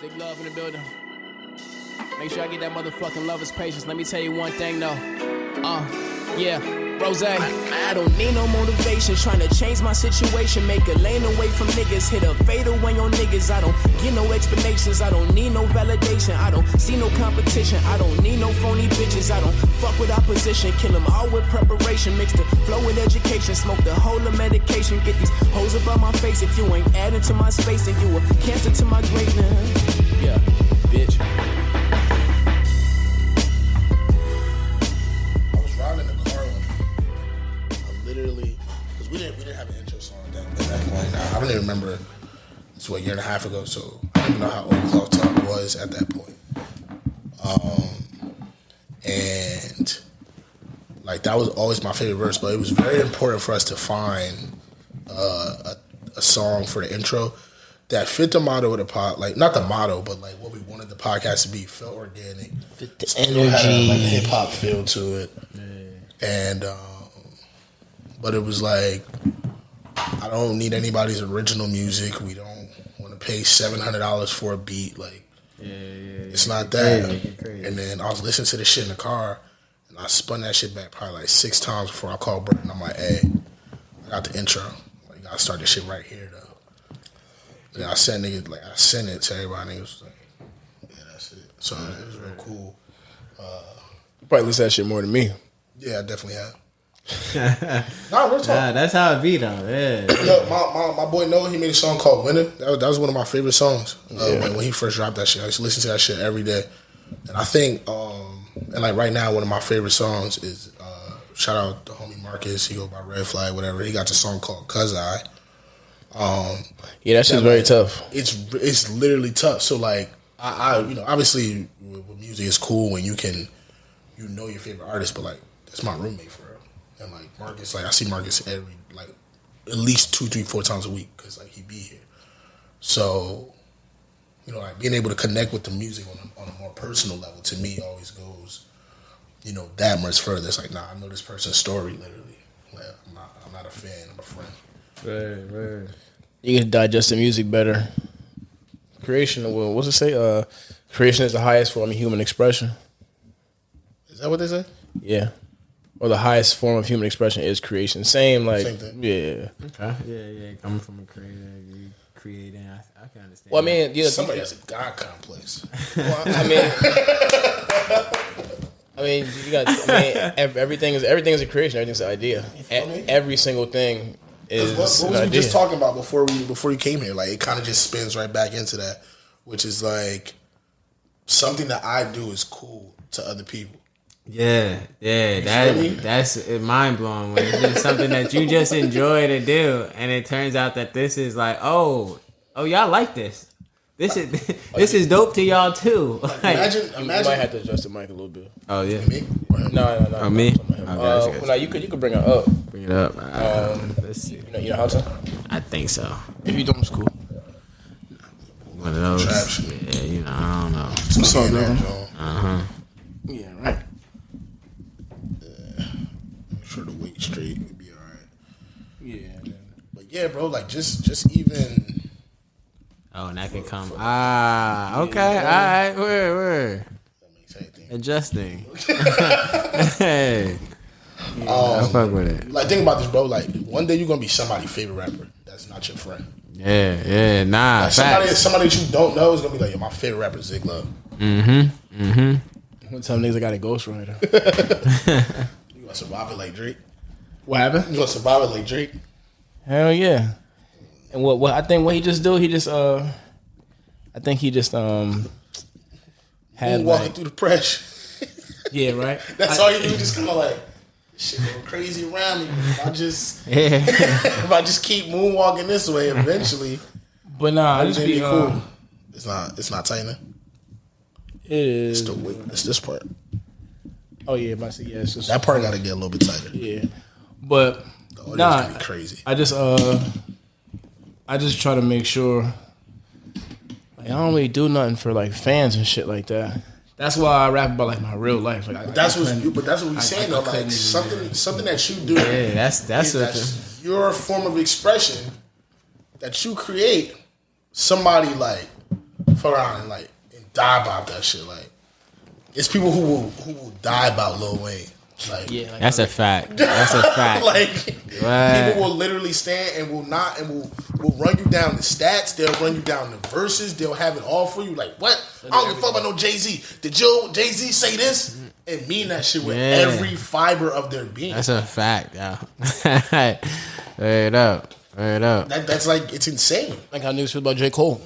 Big love in the building. Make sure I get that motherfucking lover's patience. Let me tell you one thing though. Yeah, Rose. I don't need no motivation. Trying to change my situation. Make a lane away from niggas. Hit a fade away on niggas. I don't get no explanations. I don't need no validation. I don't see no competition. I don't need no phony bitches. I don't fuck with opposition. Kill them all with preparation. Mix the flow with education. Smoke the whole of medication. Get these hoes above my face. If you ain't adding to my space, then you a cancer to my greatness. Yeah, bitch. Because we didn't have an intro song at that point. I don't even remember. It's a year and a half ago, so I don't even know how old Cloth Talk was at that point. And like that was always my favorite verse, but it was very important for us to find a song for the intro that fit the motto of the pod, like not the motto, but like what we wanted the podcast to be. Felt organic, fit the energy, had a hip hop feel to it, and. But it was like, I don't need anybody's original music. We don't want to pay $700 for a beat. Like, it's not that. And then I was listening to this shit in the car, and I spun that shit back probably like 6 times before I called Bert, and I'm like, hey, I got the intro. Like, you gotta start this shit right here, though. And then I sent it to everybody, and it was like, yeah, that's it. So it was real cool. You probably listen to that shit more than me. Yeah, I definitely have. Nah, we're talking. That's how it be though. Yeah. My boy Noah, he made a song called "Winner." That was one of my favorite songs when he first dropped that shit. I used to listen to that shit every day, and I think, and like right now, one of my favorite songs is shout out to homie Marcus. He go by Red Flag, whatever. He got the song called "Cuz I." Yeah, that shit's very tough. It's literally tough. So like, I obviously with music is cool when you know your favorite artist, but like that's my roommate for real. And like Marcus, like I see Marcus at least 2, 3, 4 times a week because like he be here. So, like being able to connect with the music on a more personal level to me always goes, that much further. It's like, nah, I know this person's story literally. Like, I'm not a fan. I'm a friend. Right. You can digest the music better. Creation, what's it say? Creation is the highest form of human expression. Is that what they say? Yeah. Or the highest form of human expression is creation. Same thing. Yeah. Okay. Yeah. Coming from a creator, you creating. I can understand. Well, I mean, yeah, somebody has a God complex. Well, I mean, you got. Everything is a creation. Everything's an idea. Every single thing is what was an idea. We just talking about before you came here? Like it kind of just spins right back into that, which is like something that I do is cool to other people. Yeah, that's mind blowing when it's just something that you just enjoy to do, and it turns out that this is like, oh, y'all like this. This is dope to y'all too. Like, imagine. You might have to adjust the mic a little bit. Oh yeah, me? No. Oh me? No, you could bring it up. Bring it up. Let's see. You know how to? I think so. If you don't, it's cool. One of those. Yeah, I don't know. What's up, man? Yeah, right. For the weight straight, it'd be all right. Yeah, man. But yeah, bro, like just even. Oh, and that can come. Okay, all right, word. That makes anything. Adjusting. Hey, I fuck with it. Like think about this, bro. Like one day you're gonna be somebody's favorite rapper. That's not your friend. Yeah, nah. Like somebody that you don't know is gonna be like, yo, my favorite rapper is Zig Love. One time niggas I got a ghostwriter. You gonna survive it like Drake? What happened? You gonna survive it like Drake? Hell yeah. And what I think what he just do, I think he just had walking through the pressure. Yeah, right. That's all you do, just kinda like shit go crazy around me. If I just keep moonwalking this way eventually. But nah, I just be cool. It's not tightening. It is. It's the weight. It's this part. Oh yeah, it's just that part got to get a little bit tighter. Yeah, but the audio's gonna be crazy. I just try to make sure. Like, I don't really do nothing for like fans and shit like that. That's why I rap about like my real life. Like, that's what we're saying though. Like something that you do. Yeah, that's your form of expression that you create. somebody like fuck around and like and die about that shit. Like it's people who will die about Lil Wayne. Like that's a fact. That's a fact. Like people will literally stand and will run you down the stats. They'll run you down the verses. They'll have it all for you. Like what? I don't give a fuck about no Jay-Z. Did Jay-Z say this? And mean that shit with every fiber of their being. That's a fact, yo. Word up. That's like, it's insane. Like how niggas feel about J. Cole.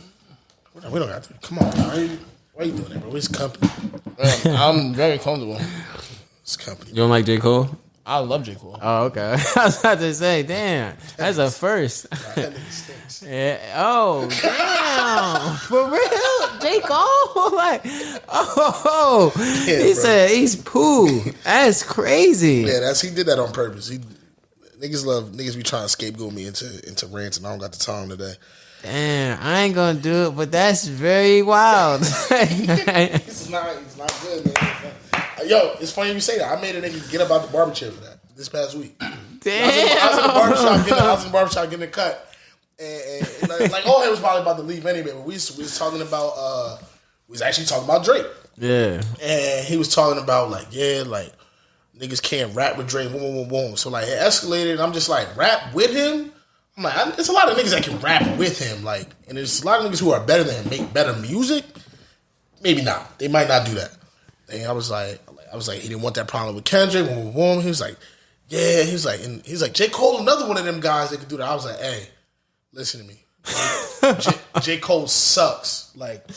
We don't have to. Come on, man. Why you doing that, bro? It's company. I'm very comfortable. It's company. You don't like J. Cole? I love J. Cole. Oh, okay. I was about to say, damn, that's a first. That nigga stinks. Yeah. Oh, damn. For real? J. Cole? Like, oh. Yeah, he bro. said he's poo. That's crazy. Yeah, he did that on purpose. Niggas be trying to scapegoat me into rants, and I don't got the time today. Damn, I ain't gonna do it, but that's very wild. It's not good, man. Yo, it's funny you say that. I made a nigga get up out the barber chair for that this past week. Damn. I was in the barbershop getting a cut. And like, old head was probably about to leave anyway, but we was talking about, we was actually talking about Drake. Yeah. And he was talking about, like, niggas can't rap with Drake, boom, boom, boom, boom. So, like, it escalated, and I'm just like, rap with him? I'm like, there's a lot of niggas that can rap with him, like, and there's a lot of niggas who are better than him, make better music. Maybe not. They might not do that. And I was like, he didn't want that problem with Kendrick. Boom, boom, boom. He was like, yeah. He was like, J. Cole, another one of them guys that could do that. I was like, hey, listen to me. J. Cole sucks. Like,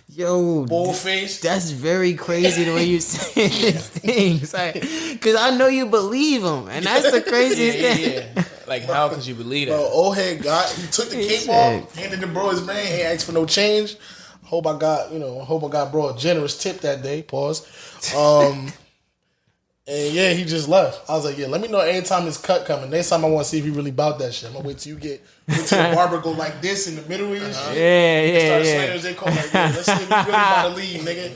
yo, bullface. That's very crazy the way you say these things. Like, because I know you believe him, and that's the craziest thing. Yeah. Like, how could you believe that? Bro, old head he took the cape off, handed the bro his man, he asked for no change. Hope I got bro a generous tip that day. Pause. And yeah, he just left. I was like, yeah, let me know anytime his cut coming. Next time I want to see if he really about that shit. I'm gonna wait till wait till the barber go like this in the middle of your shit. Yeah. Start slaying J. Cole like, yeah, let's see if he really about to leave, nigga.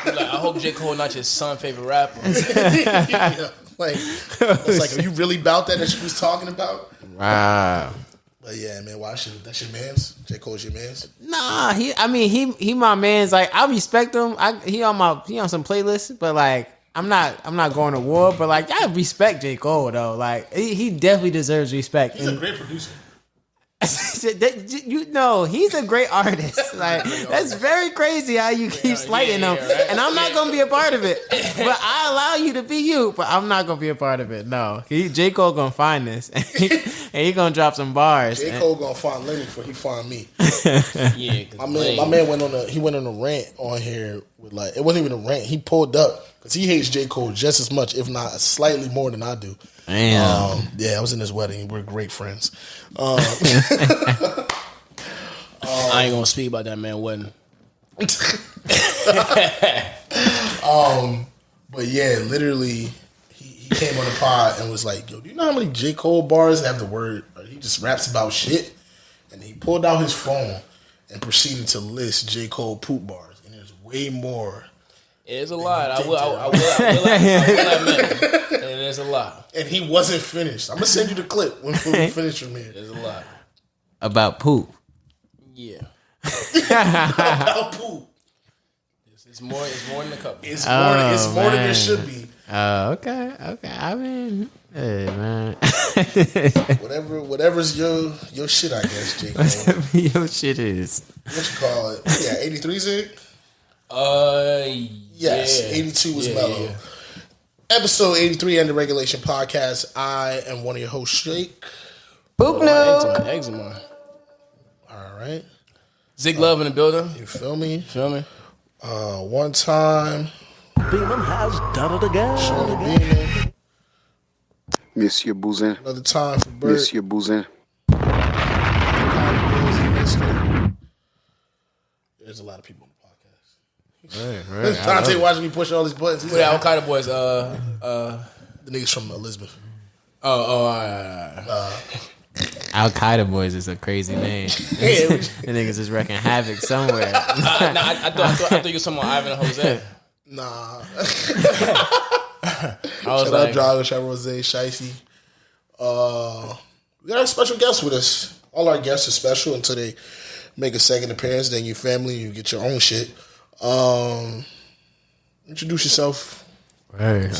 Like, I hope J. Cole not your son's favorite rapper. Yeah, like, it's like, are you really about that she was talking about? Wow. But yeah, man, that's your man's? J. Cole's your man's? Nah, he my man's. Like, I respect him. He on some playlists, but like, I'm not going to war. But like, I respect J. Cole though. Like, he definitely deserves respect. He's a great producer. You know, he's a great artist. Like, that's very crazy how you keep slighting him. Right? And I'm not gonna be a part of it. But I allow you to be you. But I'm not gonna be a part of it. No, J. Cole gonna find this, and he gonna drop some bars. J. Cole gonna find Lenny before he find me. Yeah, my man went on a rant on here with, like, it wasn't even a rant. He pulled up because he hates J. Cole just as much, if not slightly more than I do. Damn. Yeah, I was in his wedding. We're great friends. I ain't gonna speak about that man wedding. But yeah, literally, he came on the pod and was like, "Yo, do you know how many J. Cole bars have the word? He just raps about shit." And he pulled out his phone and proceeded to list J. Cole poop bars, and there's way more. It's a lot. I will admit it is a lot. And he wasn't finished. I'm gonna send you the clip when we finish from here. There's a lot about poop. Yeah. About poop. It's more than a couple. It's more than it should be. Oh, okay. I mean, hey, man. Whatever's your shit, I guess, J. Cole. Whatever your shit is. What you call it? Yeah, 83 Zig? Yes, yeah. 82 was yeah, mellow. Yeah. Episode 83 Under Regulation Podcast. I am one of your hosts, Shake. Poop no. Eczema. All right. Zig Love in the building. You feel me? One time. Beeman has done it again. Shorty Beeman. Monsieur Bouzin. Another time for Bert. Monsieur Bouzin. There's a lot of people on the podcast. Right. Dante watching me push all these buttons. He's Yeah, like, what kind of boys? the niggas from Elizabeth. All right. Al Qaeda Boys is a crazy name. The niggas is wrecking havoc somewhere. I thought you were someone Ivan and Jose. Nah. I was Shout out Drago, shout out Rose, Shicey. We got a special guest with us all our guests are special until they make a second appearance. Then your family, you get your own shit. Introduce yourself. Right.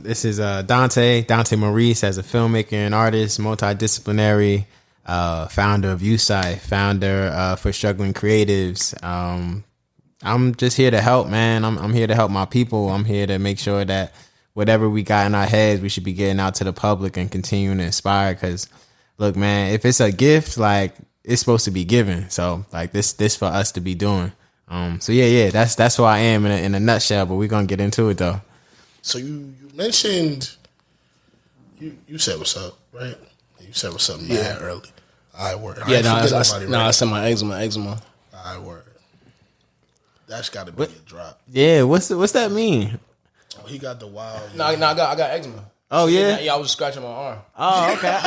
This is Dante Maurice, as a filmmaker and artist, multidisciplinary, founder of UCyphe, founder for struggling creatives. I'm just here to help, man. I'm here to help my people. I'm here to make sure that whatever we got in our heads, we should be getting out to the public and continuing to inspire. Because, look, man, if it's a gift, like, it's supposed to be given. So, like, this for us to be doing. So yeah, that's who I am in a nutshell. But we're gonna get into it though. So you mentioned you said what's up, right? You said what's up mad early. I word. Yeah, I said my eczema. I word. That's got to be a drop. Yeah, what's that mean? Oh, he got the wild. No, I got eczema. Oh yeah, yeah. I was scratching my arm. Oh okay.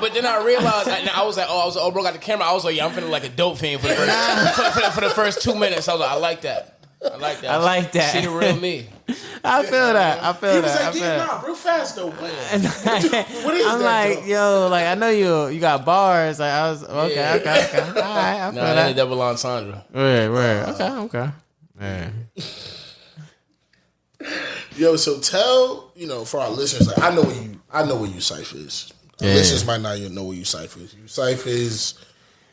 But then I realized, I was like, bro, got the camera. I was like, yeah, I'm feeling like a dope fiend for the first 2 minutes. I was like, I like that. I like that. See the real me. I feel that. He was like, nah, real fast though. What is I'm that? Like, yo, like I know you got bars. Like I was okay. All right, I feel that. Double entendre. Right. Okay. Man. Yo, so tell, for our listeners, like I know what UCyphe is. Our listeners might not even know what UCyphe is. UCyphe is,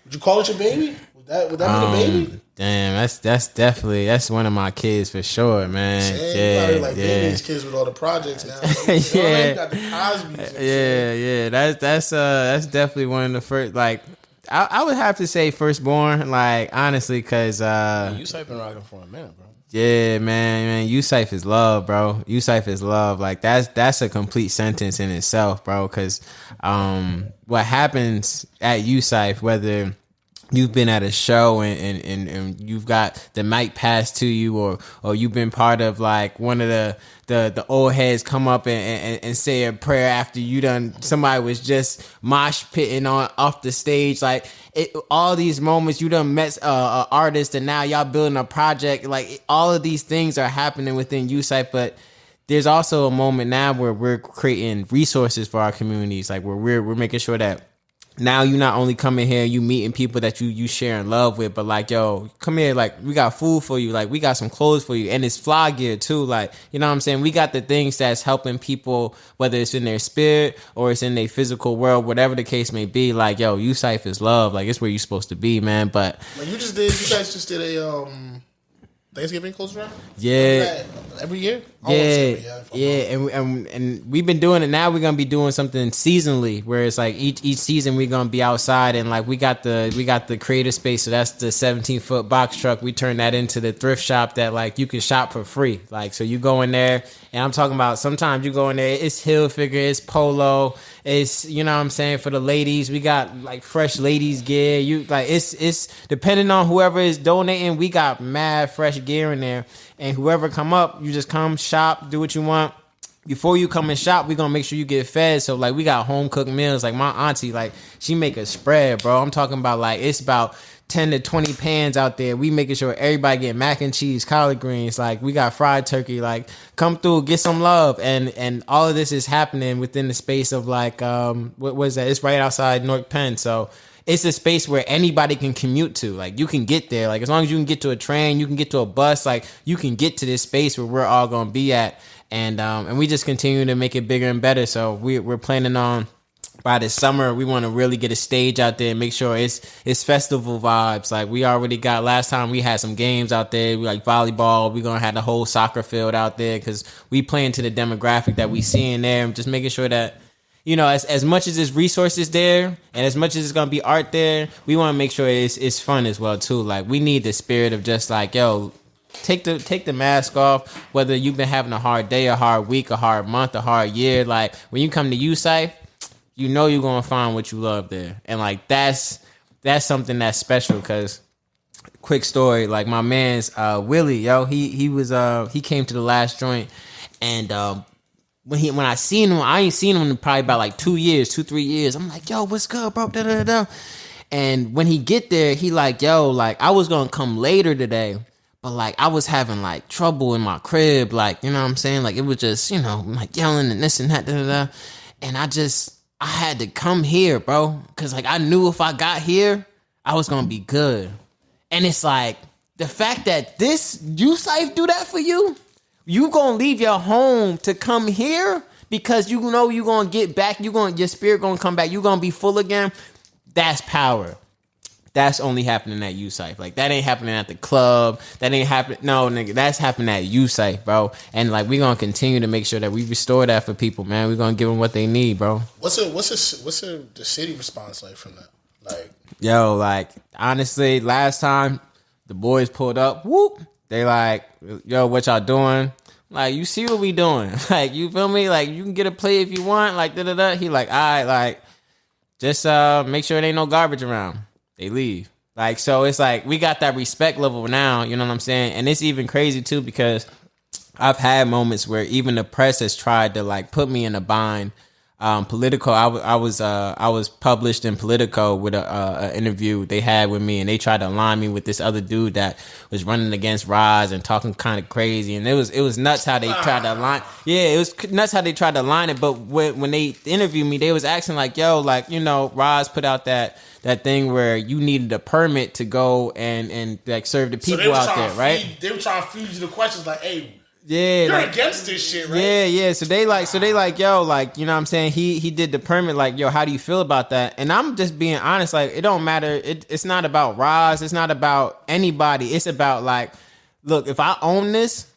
would you call it your baby? Would that be the baby? Damn, that's one of my kids for sure, man. You probably these kids with all the projects now. Yeah. You got the Cosby's. Yeah. That's definitely one of the first. Like, I would have to say firstborn. Like, honestly, because UCyphe been rocking for a minute, bro. Yeah, man, UCyphe is love, bro. UCyphe is love. Like that's a complete sentence in itself, bro. Because what happens at UCyphe, whether you've been at a show and you've got the mic passed to you, or you've been part of like one of the old heads come up and say a prayer after you done, somebody was just mosh pitting off the stage, like all these moments you done met a artist and now y'all building a project, like all of these things are happening within UCyphe. But there's also a moment now where we're creating resources for our communities, like where we're making sure that now you not only coming here, you meeting people that you sharing love with, but like, yo, come here, like we got food for you, like we got some clothes for you, and it's fly gear too, like, you know what I'm saying? We got the things that's helping people, whether it's in their spirit or it's in their physical world, whatever the case may be. Like, yo, UCyphe is love, like it's where you're supposed to be, man. But like you guys just did a Thanksgiving close round? Yeah. Every year? And we've been doing it. Now we're gonna be doing something seasonally, where it's like each season we're gonna be outside, and like we got the creative space, so that's the 17-foot box truck. We turn that into the thrift shop that like you can shop for free. Like, so you go in there, and I'm talking about sometimes you go in there, it's heel figure, it's polo, it's, you know what I'm saying, for the ladies, we got like fresh ladies gear. You like it's depending on whoever is donating, we got mad fresh gear in there. And whoever come up, you just come shop, do what you want. Before you come and shop, we gonna make sure you get fed. So like we got home cooked meals. Like my auntie, like she make a spread, bro. I'm talking about like it's about 10 to 20 pans out there. We making sure everybody get mac and cheese, collard greens. Like we got fried turkey. Like come through, get some love. And all of this is happening within the space of like what was that? It's right outside North Penn. So it's a space where anybody can commute to. Like you can get there. Like as long as you can get to a train, you can get to a bus. Like you can get to this space where we're all gonna be at. And we just continue to make it bigger and better. So we're planning on by this summer, we want to really get a stage out there and make sure it's festival vibes. Like we already got, last time we had some games out there, we like volleyball. We're gonna have the whole soccer field out there because we play into the demographic that we see in there, and just making sure that, you know, as much as there's resources there and as much as it's gonna be art there, we want to make sure it's fun as well too. Like we need the spirit of just like, yo, take the mask off. Whether you've been having a hard day, a hard week, a hard month, a hard year, like when you come to UCyphe, you know you're gonna find what you love there. And like that's something that's special. Because quick story, like my man's Willie, yo, he came to the last joint, and when I seen him, I ain't seen him in probably about like 3 years. I'm like, yo, what's good, bro? Da, da, da. And when he get there, he like, yo, like I was gonna come later today, but like I was having like trouble in my crib, like, you know what I'm saying? Like it was just, you know, like yelling and this and that, da, da, da. And I had to come here, bro. Cause like I knew if I got here, I was gonna be good. And it's like the fact that this UCyphe do that for you, you gonna leave your home to come here because you know you gonna get back, your spirit gonna come back, you gonna be full again. That's power. That's only happening at UCyphe. Like, that ain't happening at the club. That ain't happening. No, nigga, that's happening at UCyphe, bro. And, like, we're going to continue to make sure that we restore that for people, man. We're going to give them what they need, bro. What's the city response like from that? Like, yo, like, honestly, last time the boys pulled up, whoop, they like, yo, what y'all doing? Like, you see what we doing. Like, you feel me? Like, you can get a play if you want. Like, da-da-da. He like, all right, like, just make sure there ain't no garbage around. They leave. Like, so it's like we got that respect level now, you know what I'm saying? And it's even crazy too because I've had moments where even the press has tried to like put me in a bind. Politico, I was published in Politico with a interview they had with me, and they tried to align me with this other dude that was running against Roz and talking kind of crazy, and it was nuts how they tried to align. Yeah, it was nuts how they tried to align it. But when they interviewed me, they was asking like, "Yo, like, you know, Roz put out that thing where you needed a permit to go and like serve the people out there, right?" They were trying to feed you the questions like, "Hey, yeah, you're like, against this shit, right?" Yeah. So they like, yo, like, you know what I'm saying? He did the permit, like, yo, how do you feel about that? And I'm just being honest, like, it don't matter. It's not about Roz. It's not about anybody. It's about like, look, if I own this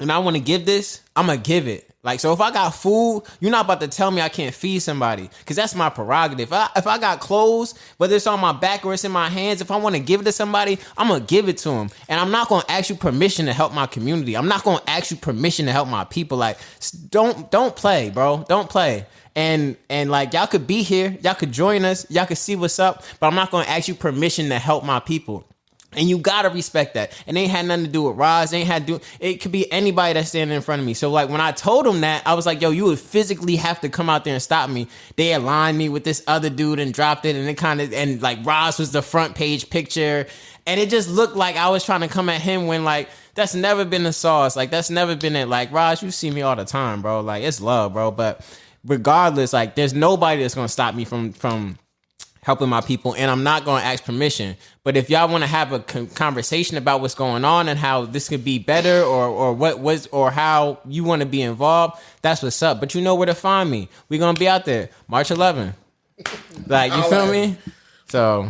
and I want to give this, I'm gonna give it. Like, so if I got food, you're not about to tell me I can't feed somebody, because that's my prerogative. If I got clothes, whether it's on my back or it's in my hands, if I want to give it to somebody, I'm going to give it to them. And I'm not going to ask you permission to help my community. I'm not going to ask you permission to help my people. Like, don't play, bro. Don't play. And like, y'all could be here. Y'all could join us. Y'all could see what's up. But I'm not going to ask you permission to help my people. And you gotta respect that. And it ain't had nothing to do with Roz. It could be anybody that's standing in front of me. So like when I told them that, I was like, yo, you would physically have to come out there and stop me. They aligned me with this other dude and dropped it, and like Roz was the front page picture. And it just looked like I was trying to come at him when like that's never been the sauce. Like that's never been it. Like, Roz, you see me all the time, bro. Like, it's love, bro. But regardless, like, there's nobody that's gonna stop me from helping my people, and I'm not going to ask permission. But if y'all want to have a conversation about what's going on and how this could be better, or what was, or how you want to be involved, that's what's up. But you know where to find me. We're going to be out there March 11th. Like, you feel me? So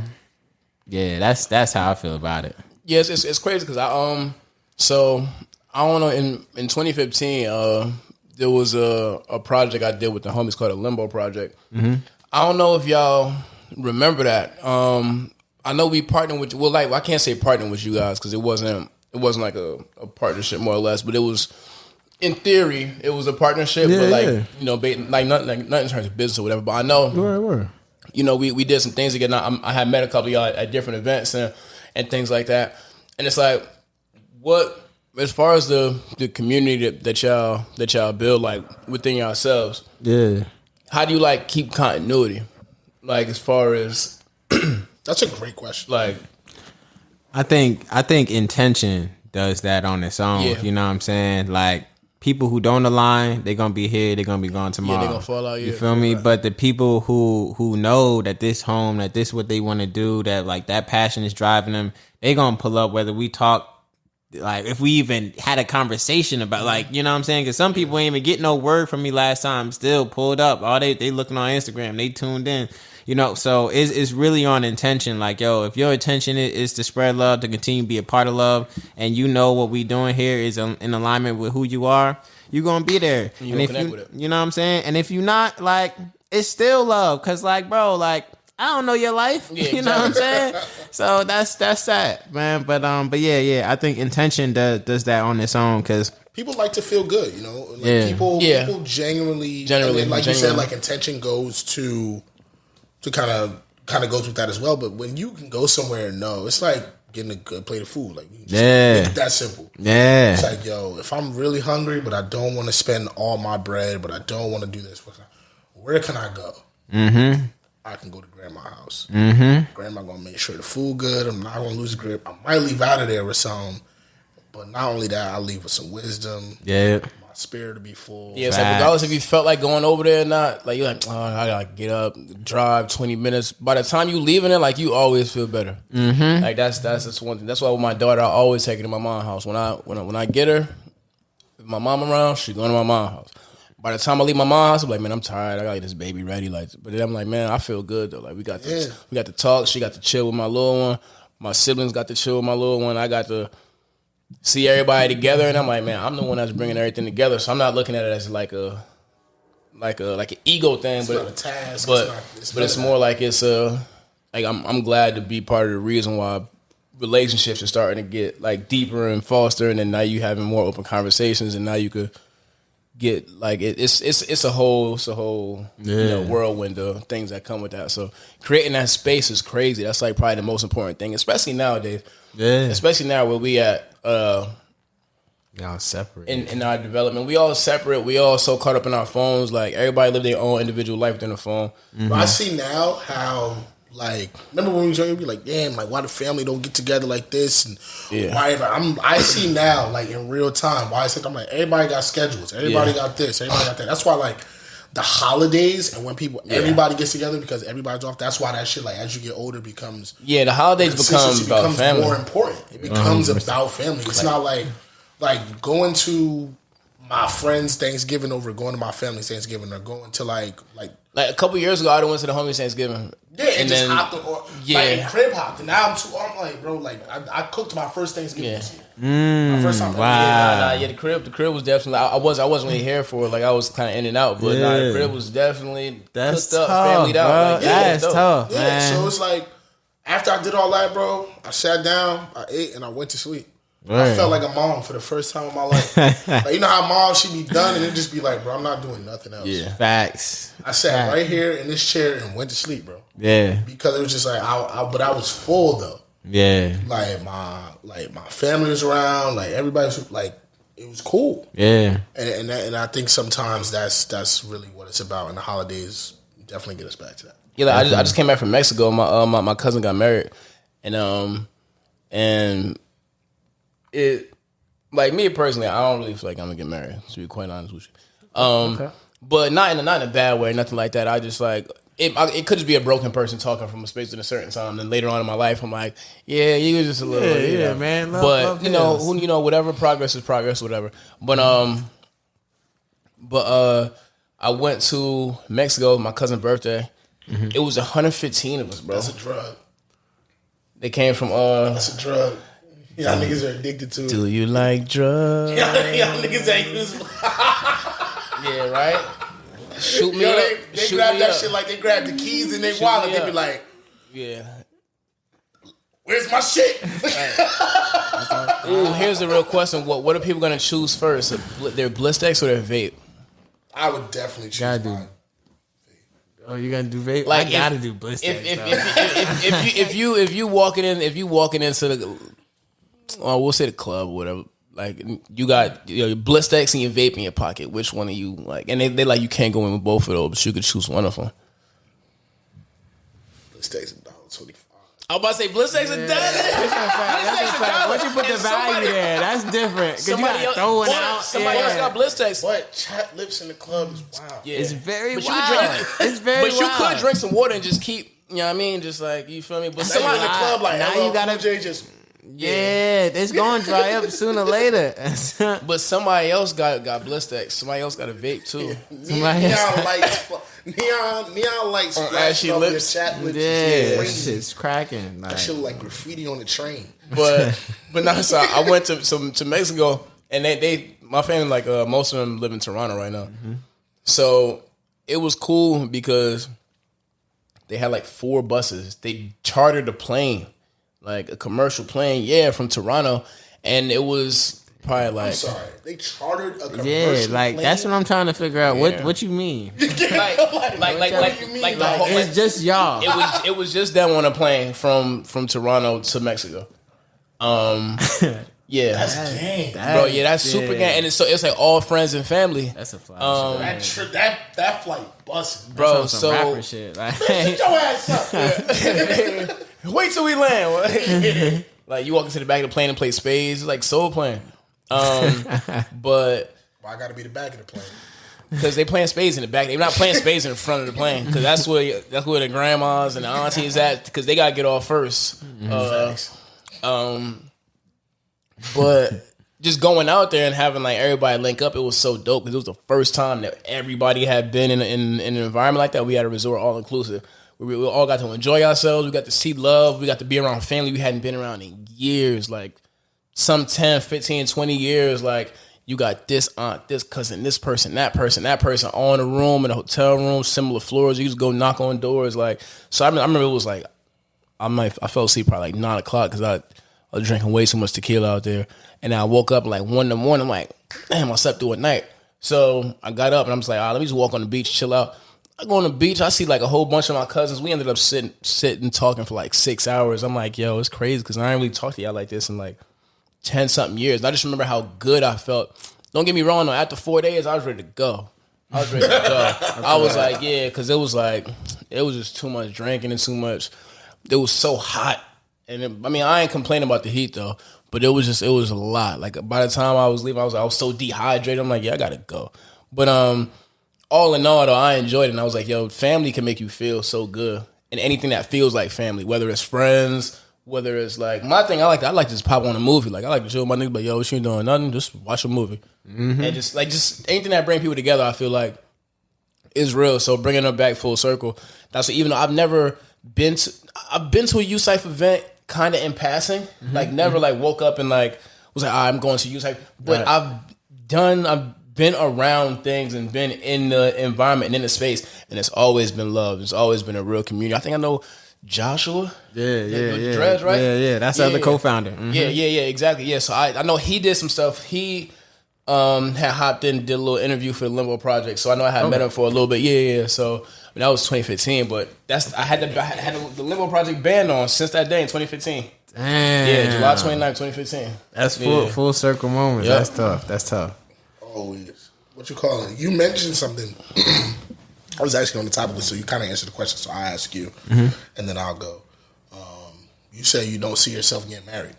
yeah, that's how I feel about it. Yes, it's crazy because so I don't know, in 2015 there was a project I did with the homies called a Limbo Project. Mm-hmm. I don't know if y'all remember that. I know we partnered with, well, like, I can't say partnered with you guys because it wasn't like a partnership, more or less, but it was, in theory, it was a partnership, but like, you know, like not in terms of business or whatever. But I know, you know, we did some things together. I had met a couple of y'all at different events and things like that. And it's like, what, as far as the community that y'all build, like, within yourselves, how do you like keep continuity? Like, as far as that's a great question. Like, I think intention does that on its own. Yeah. You know what I'm saying? Like, people who don't align, they're gonna be here, they're gonna be gone tomorrow. Yeah, they're gonna fall out. Yeah, you feel me? Right. But the people who know that this home, that this what they want to do, that like that passion is driving them, they gonna pull up whether we talk. Like, if we even had a conversation about, like, you know what I'm saying? Because some people ain't even get no word from me last time, still pulled up. All they looking on Instagram, they tuned in, you know? So it's really on intention. Like, yo, if your intention is to spread love, to continue to be a part of love, and you know what we doing here is in alignment with who you are, you gonna be there. And if you, you know what I'm saying? And if you not, like, it's still love. Because, like, bro, like, I don't know your life. Yeah, you know what I'm saying? So that's that, man. But yeah, I think intention does that on its own, because people like to feel good, you know. Like, people genuinely, like you said, like, intention goes to kind of goes with that as well. But when you can go somewhere and know, it's like getting a good plate of food. Like, make it that simple. Yeah, it's like, yo, if I'm really hungry, but I don't want to spend all my bread, but I don't want to do this, where can I go? Mm-hmm. I can go to grandma's house. Mm-hmm. Grandma gonna make sure the food good. I'm not gonna lose grip. I might leave out of there with some, but not only that, I'll leave with some wisdom. Yeah. My spirit to be full. Yeah, it's like regardless if you felt like going over there or not, like you're like, oh, I gotta get up, drive 20 minutes. By the time you leaving it, like you always feel better. Mm-hmm. Like that's one thing. That's why with my daughter, I always take her to my mom's house. When I get her, if my mom around, she going to my mom's house. By the time I leave my mom's house, I'm like, man, I'm tired. I gotta get this baby ready. Like, but then I'm like, man, I feel good though. Like we got to talk. She got to chill with my little one. My siblings got to chill with my little one. I got to see everybody together, and I'm like, man, I'm the one that's bringing everything together. So I'm not looking at it as like an ego thing, but not a task. But it's more like it's like I'm glad to be part of the reason why relationships are starting to get like deeper and foster, and then now you having more open conversations, and now you could get like it's a whole you know, whirlwind of things that come with that. So creating that space is crazy. That's like probably the most important thing, especially nowadays. Yeah. Especially now where we at y'all separate in our development. We all separate. We all so caught up in our phones. Like everybody live their own individual life within the phone. Mm-hmm. But I see now how, like, remember when we was young, you'd be like, damn, like why the family don't get together like this, and why I see now, like in real time, why I'm like, everybody got schedules, everybody got this, everybody got that. That's why like the holidays and when everybody gets together because everybody's off, that's why that shit, like, as you get older becomes the holidays becomes family. More important. It becomes about family. It's not like going to my friend's Thanksgiving over going to my family's Thanksgiving, or going to like a couple years ago I went to the homie's Thanksgiving. Yeah, and just hopped like crib hopped, and now I'm like, bro, like I cooked my first Thanksgiving this year. My first time. Wow. The crib was definitely. I wasn't really here for it. Like I was kind of in and out, but the crib was definitely cooked up, familyed out. Like, that's tough. Yeah, man. So it's like after I did all that, bro, I sat down, I ate, and I went to sleep. I felt like a mom for the first time in my life. Like, you know how mom, she be done and it just be like, bro, I'm not doing nothing else. Yeah, facts. I sat right here in this chair and went to sleep, bro. Yeah, because it was just like, but I was full though. Yeah, like my family was around, like everybody was like, it was cool. Yeah, and I think sometimes that's really what it's about. And the holidays definitely get us back to that. Yeah, like, I just came back from Mexico. My cousin got married, and it, like, me personally, I don't really feel like I'm gonna get married, to be quite honest with you. Okay. But not in a bad way, nothing like that. I just like it could just be a broken person talking from a space at a certain time. Then later on in my life, I'm like, yeah, you was just a little, you know. Man. Love you know, whatever progress is progress, whatever. But I went to Mexico for my cousin's birthday. Mm-hmm. It was 115 of us, bro. That's a drug. They came from That's a drug. Y'all niggas are addicted to it. Do you like drugs? Y'all niggas ain't use. Yeah, right? Shoot me up. They grab that shit like they grab the keys in their wallet. They be like, yeah. Where's my shit? Ooh, here's the real question. What are people going to choose first? Their Blistex or their vape? I would definitely choose mine. Oh, you gonna do vape? Like, I gotta do Blistex. If you walking into the, we'll say the club or whatever, like you got your Blistex and your vape in your pocket, which one are you like? And they like, you can't go in with both of those, but you could choose one of them. Blistex $1.25. I was about to say Blistex $1. That's a fact. Once you put the value there, that's different. Because you gotta throw it out. Somebody else got Blistex. But chat lips in the club is wild. Yeah. It's very but wild. It's very wild. But you could drink some water and just keep, you know what I mean? Just like, you feel me? But somebody in the club like, now you gotta just... Yeah, it's gonna dry up sooner or later. But somebody else got Blistex. Somebody else got a vape too. Neon lights ashy lips. Your chat lips. Yeah, shit's cracking. That shit look like graffiti on the train. But no, so I went to Mexico, and they my family, like most of them live in Toronto right now. Mm-hmm. So it was cool because they had like 4 buses. They chartered a plane. Like a commercial plane, from Toronto, and it was probably like. I'm sorry, they chartered a commercial like plane? That's what I'm trying to figure out. Yeah. What you mean? like the whole. It's just y'all. It was just them on a plane from Toronto to Mexico. Yeah, that's gang, bro. Yeah, that's super gang, and it's like all friends and family. That's a fly. That flight busted, bro. Some so rapper shit. Like, sit your ass up. Wait till we land. Like you walk into the back of the plane and play spades, it's like soul playing. But Why I got to be the back of the plane? Because they playing spades in the back. They're not playing spades in the front of the plane. Because that's where the grandmas and the aunties at. Because they got to get off first. But just going out there and having like everybody link up, it was so dope. Because it was the first time that everybody had been in an environment like that. We had a resort all inclusive. We all got to enjoy ourselves. We got to see love. We got to be around family we hadn't been around in years. Like some 10, 15, 20 years. Like you got this aunt, this cousin, this person, that person all in a room, in a hotel room, similar floors. You just go knock on doors. Like, so I remember it was like, I fell asleep probably like 9 o'clock because I was drinking way too much tequila out there. And I woke up like 1 in the morning. I'm like, damn, I slept through a night. So I got up and I'm just like, let me just walk on the beach, chill out. I go on the beach. I see like a whole bunch of my cousins. We ended up sitting talking for like 6 hours. I'm like, yo, it's crazy because I ain't really talked to y'all like this in like 10-something years. And I just remember how good I felt. Don't get me wrong though. After 4 days, I was ready to go. I was like, yeah, because it was just too much drinking and too much. It was so hot. And I ain't complaining about the heat though. But it was a lot. Like by the time I was leaving, I was so dehydrated. I'm like, yeah, I gotta go. But all in all, though, I enjoyed it. And I was like, yo, family can make you feel so good. And anything that feels like family, whether it's friends, whether it's like, my thing, I like to just pop on a movie. Like, I like to chill with my niggas, but yo, what you doing? Nothing, just watch a movie. Mm-hmm. And just anything that bring people together, I feel like is real. So bringing them back full circle. That's what, even though I've been to a UCyphe event kind of in passing. Mm-hmm. Like, never like woke up and like, was like, I'm going to UCyphe. But right. I've been around things and been in the environment and in the space, and it's always been love. It's always been a real community. I think I know Joshua. Yeah. Dredge, right? Yeah. That's the other co-founder. Mm-hmm. Yeah, exactly. Yeah, so I know he did some stuff. He had hopped in and did a little interview for the Limbo Project, so I know I had met him for a little bit. Yeah. So that was 2015, but I had the Limbo Project band on since that day in 2015. Damn. Yeah, July 29th, 2015. That's full circle moment. Yep. That's tough. Always. What you call it? You mentioned something. I was actually on the topic, so you kind of answered the question. So I ask you, and then I'll go. You say you don't see yourself getting married.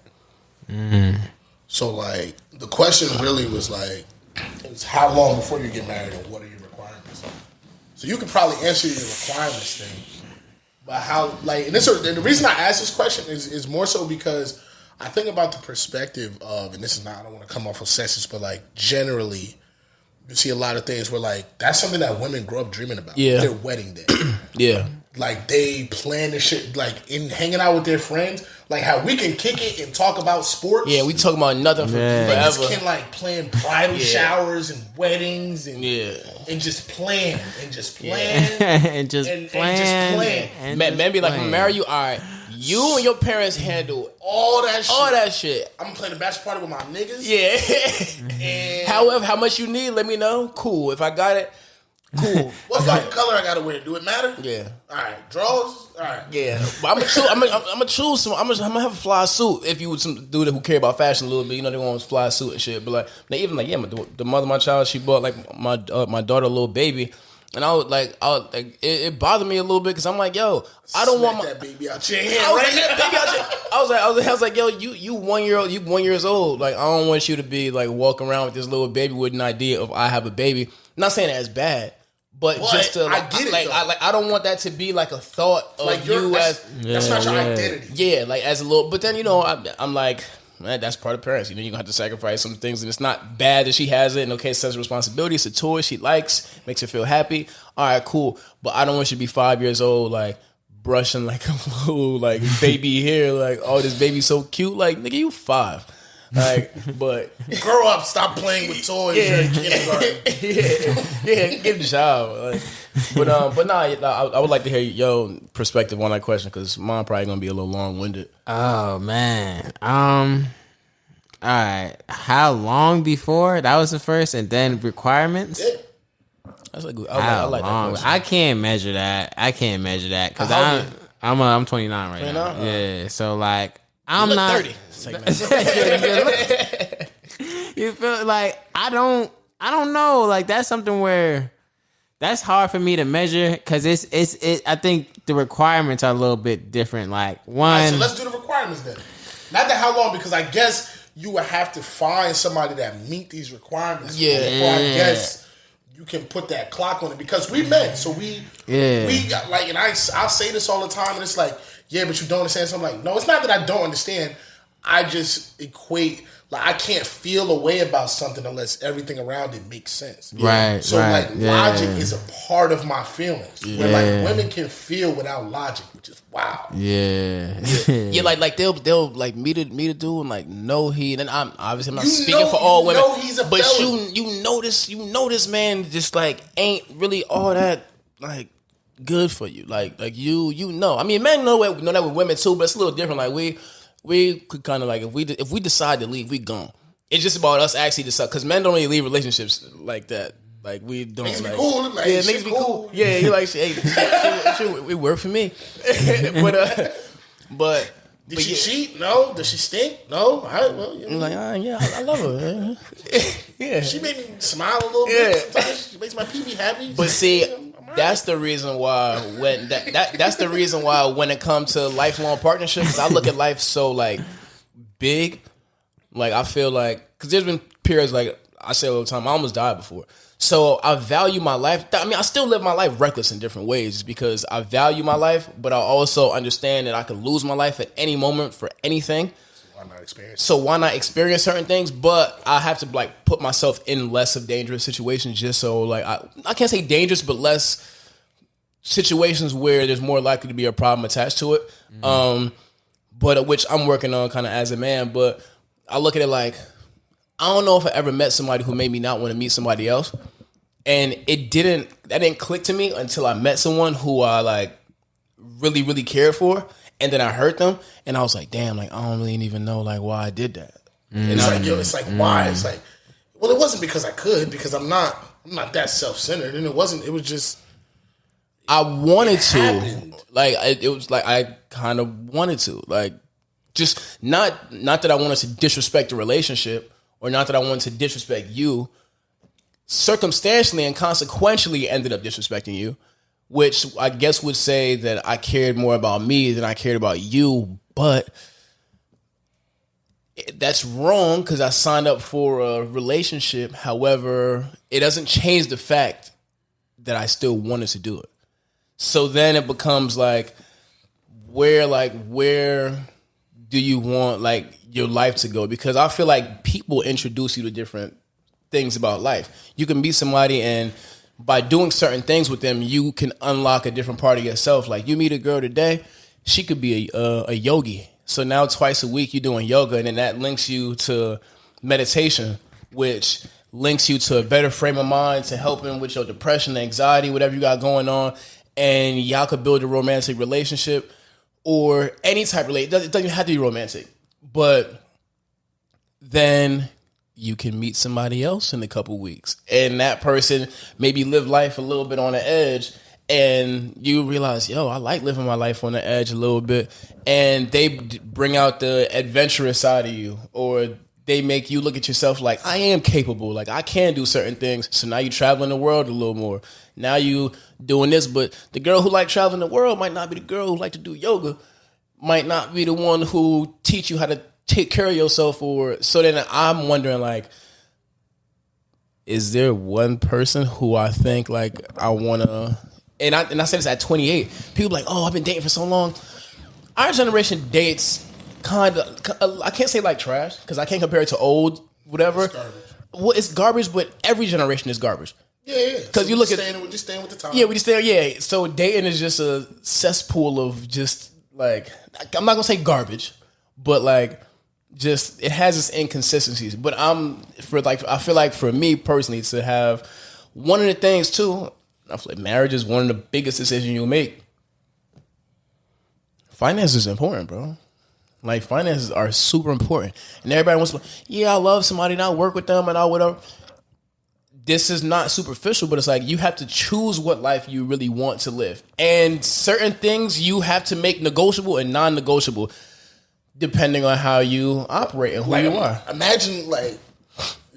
So like the question really was like, is how long before you get married, and what are your requirements? So you could probably answer your requirements thing, but how like and the reason I ask this question is more so because I think about the perspective of, and this is not, I don't want to come off of sexist, but like generally, you see a lot of things where like that's something that women grow up dreaming about. Yeah, their wedding day. Yeah, like they plan the shit, like in hanging out with their friends, like how we can kick it and talk about sports. Yeah, we talk about nothing forever. Niggas can like plan bridal showers and weddings and just plan and just plan and just plan. And maybe like marry you. All right. You and your parents handle all that shit. I'm gonna play the bachelor party with my niggas. Yeah. And however, how much you need, let me know. Cool. If I got it, cool. What fucking color I gotta wear? Do it matter? Yeah. All right. Draws? All right. Yeah. But I'm gonna choose some. I'm gonna have a fly suit if you would some dude who care about fashion a little bit. You know, they want a fly suit and shit. But like, they even like, the mother of my child, she bought like my daughter a little baby. And I was like, it bothered me a little bit because I'm like, yo, I don't want that baby out your hand. I was like, yo, you 1 year old, you 1 year old. Like, I don't want you to be like walking around with this little baby with an idea of I have a baby. I'm not saying that it's bad, but just to like, I get it. I don't want that to be like a thought of like you that's not your identity. Yeah, like as a little. But then I'm like, man, that's part of parents. You know, you're going to have to sacrifice some things. And it's not bad that she has it. And okay, sense of responsibility. It's a toy she likes. Makes her feel happy. All right, cool. But I don't want you to be 5 years old, like, brushing like a little, like, baby hair. Like, oh, this baby's so cute. Like, nigga, you 5. Like, but... Grow up. Stop playing with toys. You're in kindergarten. Yeah, give it a shot. Like, but nah, I would like to hear your perspective on that question because mine probably going to be a little long-winded. Oh, man. All right. How long before? That was the first, and then requirements? Yeah. That's like I like that question. I can't measure that because I'm 29 right now. Yeah, so like I'm not 30. You feel like I don't know. Like that's something where that's hard for me to measure because it's. I think the requirements are a little bit different. Like one. Right, so let's do the requirements then. Not that how long, because I guess you would have to find somebody that meet these requirements. Yeah. Before I guess you can put that clock on it, because we men, so we got like, and I'll say this all the time, and it's like, yeah, but you don't understand. So I'm like, no, it's not that I don't understand. I just equate, like, I can't feel a way about something unless everything around it makes sense. Right. So right, like logic is a part of my feelings. Yeah. Where like women can feel without logic, which is wow. Yeah. Yeah, like they'll like meet a dude and like know he, and I'm not speaking for all women, he's a but felon. you know this man just like ain't really all that like good for you. Like you know. I mean, men know that with women too, but it's a little different. Like we could kind of like if we decide to leave, we gone. It's just about us actually decide, because men don't really leave relationships like that. Like we don't. Makes me like, cool. Like, yeah, it makes me cool. Yeah, you like, hey, it worked for me. but Did she cheat? No. Did she stink? No. I'm like, yeah, I love her. Yeah, she made me smile a little bit. Sometimes she makes my pee happy. But see, that's the reason why that's the reason why when it comes to lifelong partnerships, I look at life so like big. Like I feel like, because there's been periods, like I say all the time, I almost died before. So I value my life. I mean, I still live my life reckless in different ways because I value my life, but I also understand that I could lose my life at any moment for anything. So why not experience certain things? But I have to like put myself in less of dangerous situations, just so like I can't say dangerous, but less situations where there's more likely to be a problem attached to it. But which I'm working on kind of as a man. But I look at it like, I don't know if I ever met somebody who made me not want to meet somebody else. And that didn't click to me until I met someone who I like really, really cared for. And then I hurt them and I was like, damn, like I don't really even know like why I did that. It's like why? It's like, well, it wasn't because I could, because I'm not that self-centered. And it was just, I wanted to. Like it was like I kind of wanted to. Like just not that I wanted to disrespect the relationship, or not that I wanted to disrespect you. Circumstantially and consequentially ended up disrespecting you, which I guess would say that I cared more about me than I cared about you. But that's wrong because I signed up for a relationship. However, it doesn't change the fact that I still wanted to do it. So then it becomes like, where do you want like your life to go? Because I feel like people introduce you to different things about life. You can meet somebody and by doing certain things with them, you can unlock a different part of yourself. Like you meet a girl today, she could be a yogi. So now twice a week you're doing yoga, and then that links you to meditation, which links you to a better frame of mind to helping with your depression, anxiety, whatever you got going on. And y'all could build a romantic relationship or any type of relationship. It doesn't have to be romantic. But then you can meet somebody else in a couple weeks, and that person maybe live life a little bit on the edge, and you realize, yo, I like living my life on the edge a little bit, and they bring out the adventurous side of you, or they make you look at yourself like, I am capable, like I can do certain things. So now you traveling the world a little more. Now you doing this, but the girl who like traveling the world might not be the girl who like to do yoga, might not be the one who teach you how to take care of yourself. Or so then I'm wondering, like, is there one person who I think like I want to, and I say this at 28, people be like, oh, I've been dating for so long. Our generation dates kind of, I can't say like trash because I can't compare it to old whatever. It's garbage. Well, it's garbage, but every generation is garbage. Yeah. Because you look at, just staying with the time. yeah, we just stay. Yeah, so dating is just a cesspool of just like, I'm not gonna say garbage, but like just it has its inconsistencies. But I feel like for me personally to have one of the things too, I feel like marriage is one of the biggest decisions you'll make. Finance is important, bro. Like finances are super important, and everybody wants to. Yeah, I love somebody, and I work with them, and I whatever. This is not superficial, but it's like you have to choose what life you really want to live, and certain things you have to make negotiable and non-negotiable, depending on how you operate and who you are. Imagine like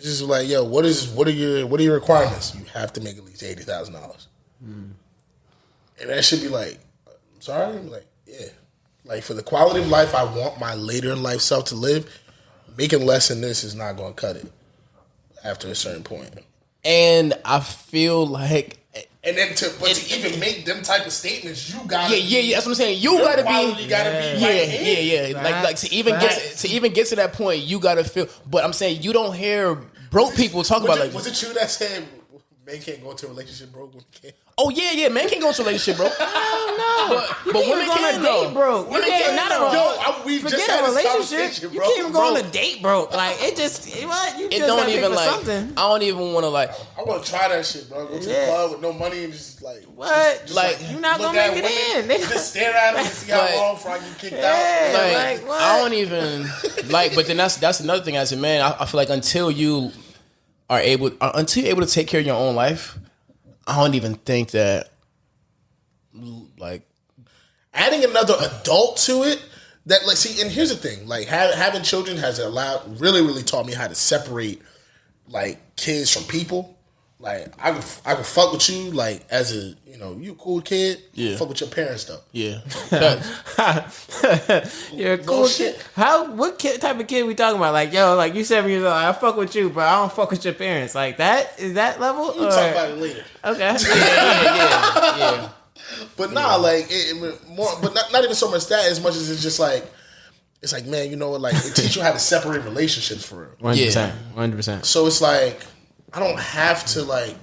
just like, yo, what are your requirements? You have to make at least $80,000, and that should be like, I'm sorry, like yeah. Like, for the quality of life I want my later in life self to live, making less than this is not going to cut it after a certain point. And I feel like, and then to even make them type of statements, you gotta that's what I'm saying. You gotta be, yeah. Like to even get to that point, you gotta feel. But I'm saying you don't hear broke people talk about like. Was it you that said men can't go into a relationship broke? Women can't. Oh yeah, men can't go into a relationship broke. But women on a date broke. Women can't. We Forget just had a this relationship. conversation, You bro. can't even go on a date broke. Like it just what you It just don't gotta even pay for like. something. I don't even want to like. I want to try that shit, bro. Go to the club with no money and just like What? Just Like you're not look gonna at make women, it in. Just stare at them and see how long before I get kicked out. Like what? I don't even like. But then that's another thing as a man. I feel like until you're able to take care of your own life, I don't even think that like adding another adult to it. That like see, and here's the thing: like having children has really taught me how to separate like kids from people. Like I can fuck with you like as a you a cool kid. Yeah. Fuck with your parents though. Yeah. You're a cool kid. What type of kid we talking about? Like like you 7 years old. I fuck with you, but I don't fuck with your parents. Like that is that level? We'll talk about it later. Okay. Yeah. But nah, like it more, but not even so much that as much as it's just like it's like man, you know what? Like it teach you how to separate relationships for real. 100%. So it's like I don't have to like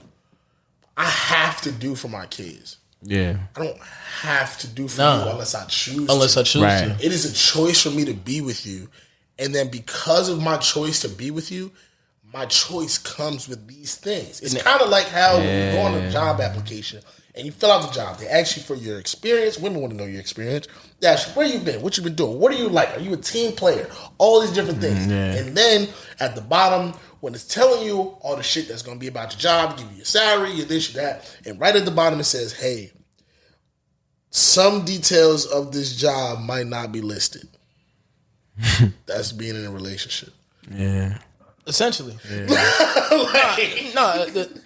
I have to do for my kids. Yeah. I don't have to do for you unless I choose. To. It is a choice for me to be with you, and then because of my choice to be with you, my choice comes with these things. It's kind of like how when you go on a job application and you fill out the job. They ask you for your experience. Women want to know your experience. They ask you, where you been? What you been doing? What are you like? Are you a team player? All these different things. And then at the bottom, when it's telling you all the shit that's going to be about your job, give you your salary, your this, your that, and right at the bottom it says, hey, some details of this job might not be listed. That's being in a relationship. Yeah. Essentially.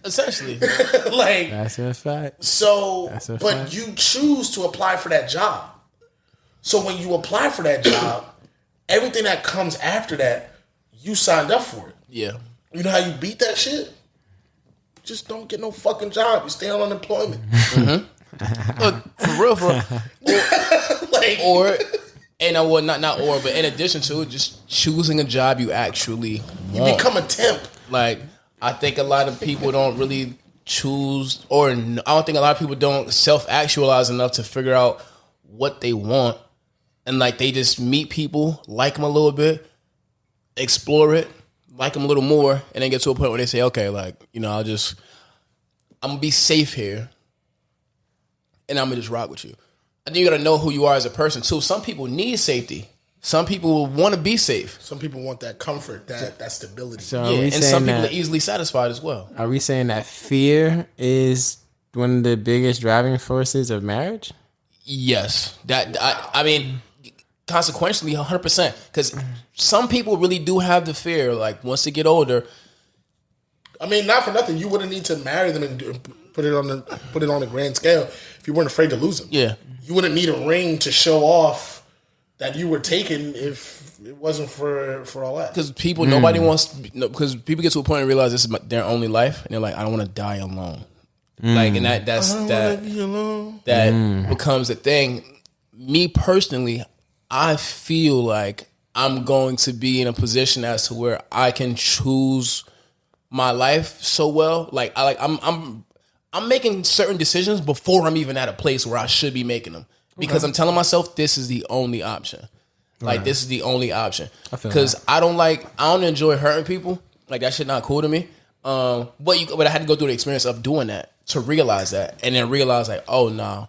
Essentially. Like That's a fact. so, That's a but fact. you choose to apply for that job. So when you apply for that job, everything that comes after that, you signed up for it. Yeah. You know how you beat that shit? Just don't get no fucking job. You stay on unemployment. Look, for real. But in addition to it, just choosing a job you actually want. You become a temp. Like, I think a lot of people don't really choose, or I don't think a lot of people don't self-actualize enough to figure out what they want. And like, they just meet people, like them a little bit, explore it, like them a little more, and then get to a point where they say, okay, like, I'm gonna be safe here, and I'm gonna just rock with you. I think you gotta know who you are as a person too. Some people need safety. Some people want to be safe. Some people want that comfort, that stability. So And some people are easily satisfied as well. Are we saying that fear is one of the biggest driving forces of marriage? Yes, I mean, consequentially, 100%. Because some people really do have the fear. Like once they get older, I mean, not for nothing, you wouldn't need to marry them and put it on the grand scale if you weren't afraid to lose them. Yeah, you wouldn't need a ring to show off that you were taken if it wasn't for all that. because people, nobody wants. Because people get to a point and realize this is their only life, and they're like, I don't want to die alone. Like, and that becomes a thing. Me personally, I feel like I'm going to be in a position as to where I can choose my life so well. Like I'm making certain decisions before I'm even at a place where I should be making them, because I'm telling myself this is the only option. Like this is the only option, because I don't enjoy hurting people. Like that shit not cool to me. But I had to go through the experience of doing that to realize that, and then realize like, oh no,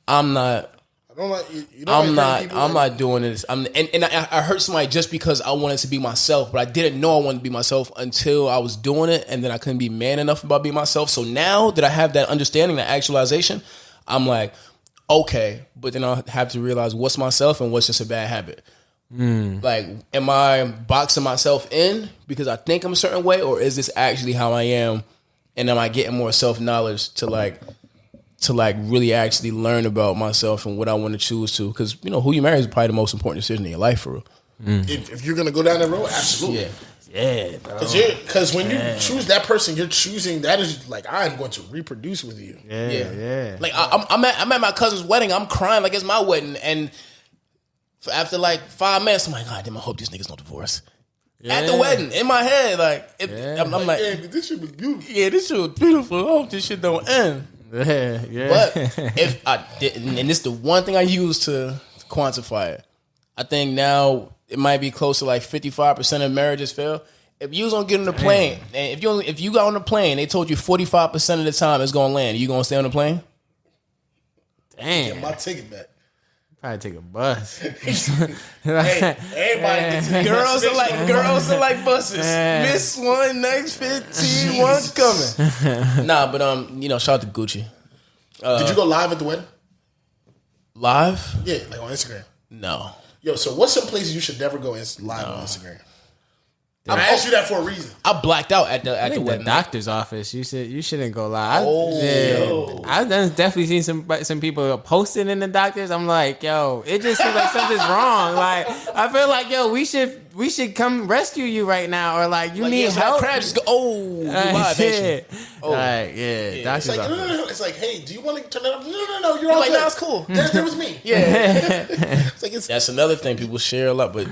I'm not. I'm not doing this. I hurt somebody just because I wanted to be myself, but I didn't know I wanted to be myself until I was doing it, and then I couldn't be man enough about being myself. So now that I have that understanding, that actualization, I'm like, okay, but then I have to realize what's myself and what's just a bad habit. Like, am I boxing myself in because I think I'm a certain way, or is this actually how I am? And am I getting more self-knowledge to really actually learn about myself and what I want to choose to? Because, who you marry is probably the most important decision in your life, for real. If you're gonna go down that road, absolutely. Yeah, bro. Because when you choose that person, you're choosing that is like I'm going to reproduce with you. Yeah. Like I'm at my cousin's wedding. I'm crying like it's my wedding, and after like 5 minutes, I'm like, God damn, I hope these niggas don't divorce. Yeah. At the wedding, in my head, I'm like, yeah, this shit was beautiful. Yeah, this shit was beautiful. I hope this shit don't end. Yeah. But if I didn't, and this is the one thing I use to quantify it, I think now it might be close to like 55% of marriages fail. If you was gonna get on the plane, and if you got on the plane, they told you 45% of the time it's gonna land. You gonna stay on the plane? Damn. Get my ticket back. Probably take a bus. Hey, everybody gets it. Girls are like buses. Miss one, next 15, one coming. Nah, but shout out to Gucci. Did you go live at the wedding? Live? Yeah, like on Instagram. No. Yo, so what's some places you should never go live on Instagram? I asked you that for a reason. I blacked out at the wedding. The doctor's office. You shouldn't go live. I've definitely seen some people posting in the doctors. I'm like, yo, it just seems like something's wrong. Like I feel like, yo, we should come rescue you right now, or like you need help. Crabs go, you live, ain't you? It's like no. It's like, hey, do you want to turn it up? No. You're all like, good. nah, it's cool. There was me. Yeah. It's like that's another thing people share a lot, but.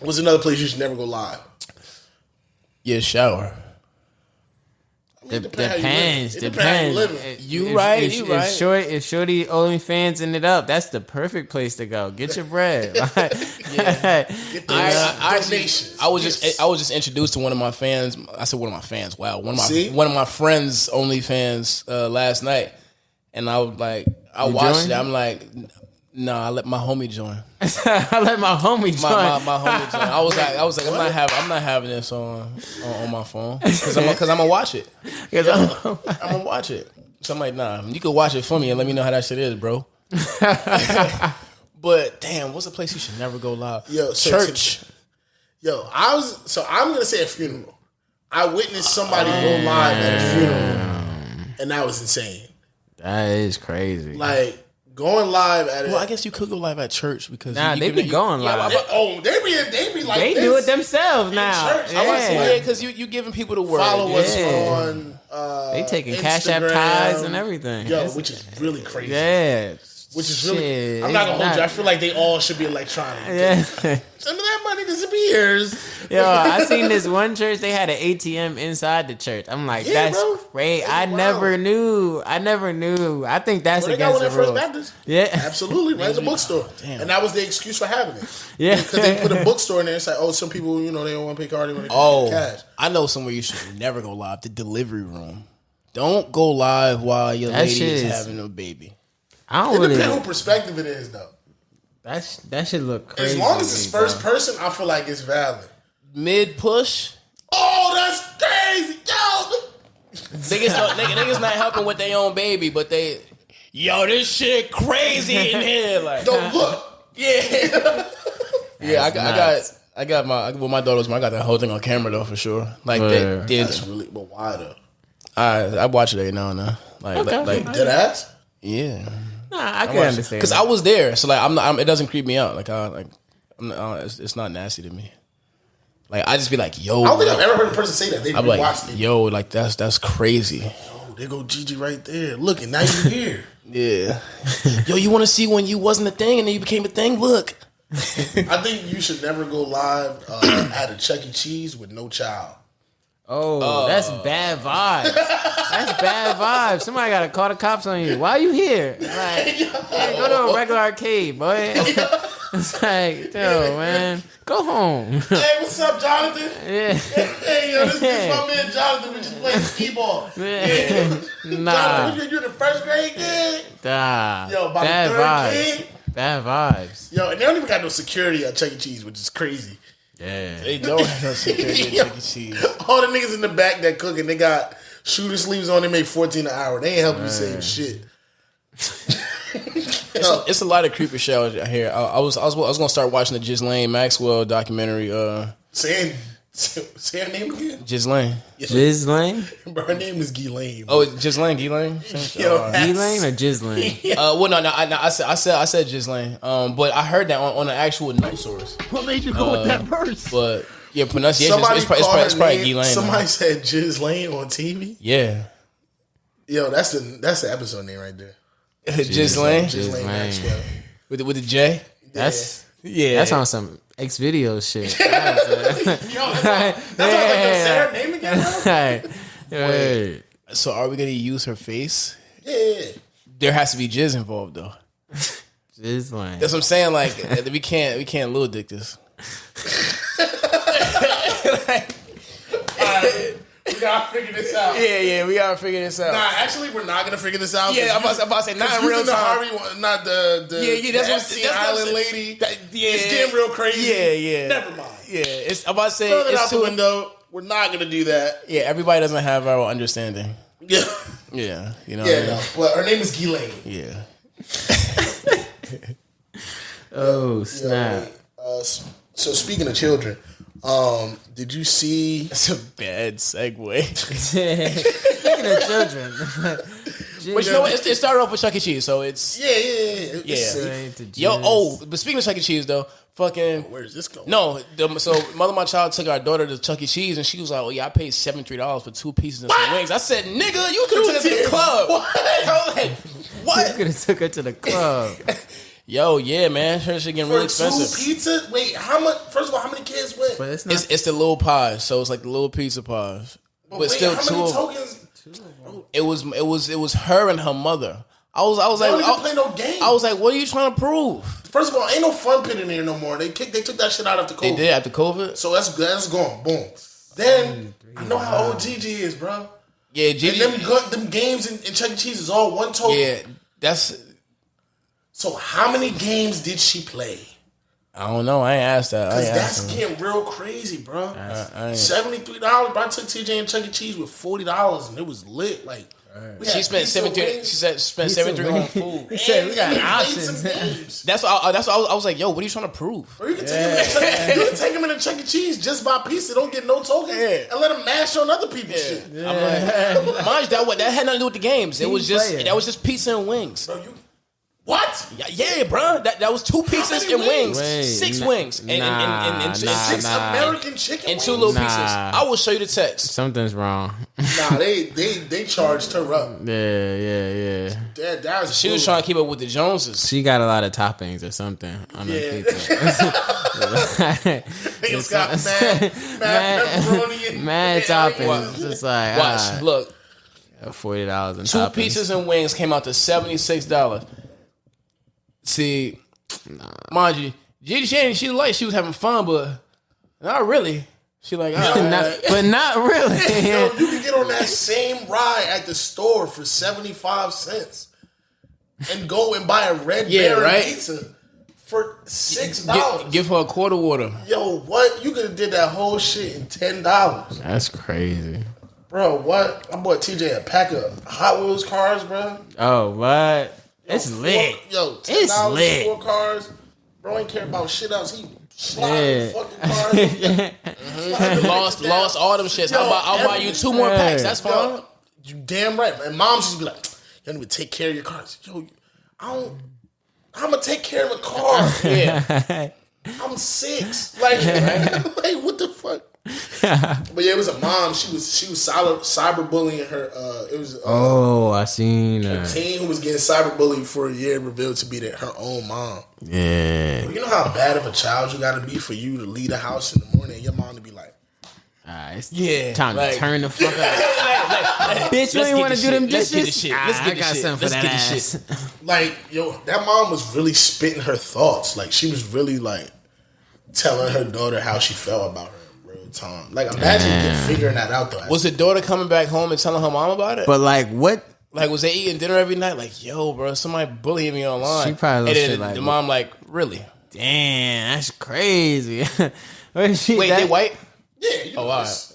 What's another place you should never go live? Yeah, shower. Depends. You right. If Shorty OnlyFans in it up, that's the perfect place to go. Get your bread. I was just introduced to one of my fans. I said one of my fans. Wow, one of my friends' OnlyFans last night, and I was like, I watched it. I'm like. Nah, I let my homie join. I let my homie join. My homie join. I was like, I'm not having this on my phone because I'm gonna watch it. I'm gonna watch it. So I'm like, nah, you can watch it for me and let me know how that shit is, bro. But damn, what's a place you should never go live? Yo, church. I'm gonna say a funeral. I witnessed somebody go live at a funeral, and that was insane. That is crazy. Like. Going live at it. Well, I guess you could go live at church because they be going live. They be like they this do it themselves now. Church. Yeah, because you giving people the word. Follow us on. They taking Instagram, Cash App ties and everything. Yo, which is really crazy. Yeah. Which is really. I'm not gonna hold you. I feel like they all should be electronic. Yeah. Some of that money disappears. Yo, I seen this one church. They had an ATM inside the church. I'm like, that's crazy. I never knew. I think that's against the rules. First Baptist. Yeah, absolutely. Right, the bookstore, and that was the excuse for having it. Yeah, because they put a bookstore in there. It's like, oh, some people, they don't want to pay card. They want to pay cash. I know somewhere you should never go live. The delivery room. Don't go live while your lady is having a baby. It depends who perspective it is, though. That should look crazy. As long as it's first person, I feel like it's valid. Mid push. Oh, that's crazy, yo. Niggas not helping with their own baby, but this shit crazy in here. Like, don't look. Yeah. I got my daughter's. I got that whole thing on camera though for sure. Like that's really, but why though? I watch it every now and then. Like dead ass. Yeah. Nah, I can understand because I was there, so like it doesn't creep me out. It's not nasty to me. Like I just be like, yo. I don't think I've ever heard a person say that. They like, watched it. Yo, like that's crazy. Yo, there go Gigi right there. Look, and now you're here. Yeah. Yo, you want to see when you wasn't a thing and then you became a thing? Look. I think you should never go live at a Chuck E. Cheese with no child. Oh, that's bad vibes. That's bad vibes. Somebody got to call the cops on you. Why are you here? Like, go to a regular arcade, boy. It's like, yo, man, go home. Hey, what's up, Jonathan? Yeah. Hey, yo, this is my man Jonathan. We just playing skee-ball. Yeah. Nah. Jonathan, you in the first grade kid? Nah. Yo, about bad the third vibes. kid? Bad vibes. Yo, and they don't even got no security at Chuck E. Cheese, which is crazy. Yeah. They don't have no security at Chuck E. Cheese. All the niggas in the back that cooking, they got shooter sleeves on. They make $14 an hour. They ain't helping you save shit. It's a lot of creepy shit out here. I was gonna start watching the Ghislaine Maxwell documentary. Sandy Say her name again. Ghislaine. Ghislaine? But her name is Ghislaine. Oh, Ghislaine. Ghislaine Ghislaine or Ghislaine? Well, no, I said Ghislaine. But I heard that on an actual news source. What made you go with that verse? But yeah, pronunciation. It's probably Ghislaine. Somebody said Ghislaine on TV. Yeah. Yo, that's the episode name right there. Ghislaine. Ghislaine Maxwell. With the J. That's Yeah. That's on some X video shit. Yo, that's why say her name again. Hey. So are we gonna use her face? Yeah. There has to be jizz involved though. Ghislaine. That's what I'm saying. Like we can't little dick this. We gotta figure this out. Yeah, we gotta figure this out. Nah, actually, we're not gonna figure this out. Yeah, I'm about to say not in real the time. Harvey one, not the That's the what FC that's Island lady. Yeah, It's getting real crazy. Yeah. Never mind. Yeah, I'm about to say Throw it it's out the window. We're not gonna do that. Yeah, everybody doesn't have our understanding. Yeah. Yeah, you know. Yeah, no. But her name is Ghislaine. Yeah. Oh, snap. So speaking of children, did you see? That's a bad segue. Speaking of children. But you know what? It started off with Chuck E. Cheese, so it's But speaking of Chuck E. Cheese, though, fucking where's this going? No, so mother of my child took our daughter to Chuck E. Cheese, and she was like, "Oh yeah, I paid $73 for 2 pieces and some wings." I said, "Nigga, you could have took us to the club." What? I was like, "What?" You could have took her to the club. Yo, yeah, man, her shit getting really expensive. 2 pizzas? Wait, how much? First of all, how many kids went? But it's not. It's the little pies, so it's like the little pizza pies, but wait, still how two. many tokens? It was her and her mother. I was They like, don't even play no game. I was like, what are you trying to prove? First of all, ain't no fun pit in there no more. They took that shit out after COVID. They did after COVID. So that's gone. Boom. Then I know how old Gigi is, bro. Yeah, Gigi. And them games in Chuck E. Cheese is all one token. Yeah, that's. So how many games did she play? I don't know. I ain't asked that. Because that's getting real crazy, bro. $73. Bro, I took TJ and Chuck E. Cheese with $40, and it was lit. Like she spent $73. She said spent $73 on food. He said we got options. That's what I was like. Yo, what are you trying to prove? Bro, you can take him in a Chuck E. Cheese just by pizza. Don't get no tokens, and let him mash on other people's shit. I'm like, mind you, that had nothing to do with the games. It was just pizza and wings. Bro, what? Yeah, bro. That was 2 pizzas and wings. Wait, 6 wings. And 6 American chicken and 2 wings? little pieces. I will show you the text. Something's wrong. Nah, they charged her up. Yeah. That was She was trying to keep up with the Joneses. She got a lot of toppings or something on the pizza. It's got mad pepperoni and mad toppings. Just like Watch, look. $40 in 2 toppings. pizzas and wings came out to $76. See, mind you, Gigi, she was having fun, but not really. She like, but not really. Yo, you can get on that same ride at the store for 75 cents and go and buy a red berry pizza for $6. Give her a quarter water. Yo, what? You could have did that whole shit in $10. That's crazy. Bro, what? I bought TJ a pack of Hot Wheels cars, bro. Oh, what? It's lit. $10 It's lit. 4 cars. Bro ain't care about shit else. He sliding fucking cars. Lost all them shits. I'll buy you 2 more packs. That's fine. Yo, you damn right. And moms used to be like, you don't even take care of your cars. Yo, I'm gonna take care of a car. Yeah. I'm 6. Like what the fuck? But yeah, it was a mom. She was cyberbullying her. It was I seen a that. teen who was getting cyberbullied for a year revealed to be her own mom. Yeah. You know how bad of a child you got to be for you to leave the house in the morning and your mom to be like, It's yeah, time to turn the fuck up. Bitch, you ain't want to do them dishes? Let's get the shit. Let's get the shit. Something for that ass. like, yo, that mom was really spitting her thoughts. Like, she was really like telling her daughter how she felt about her in real time. Like, imagine figuring that out though. Was the daughter coming back home and telling her mom about it? But like, what? Like, was they eating dinner every night? Like, yo, bro, somebody bullying me online. She probably and then shit like the mom like, really? Damn, that's crazy. Wait, they white? Yeah, you know, all right.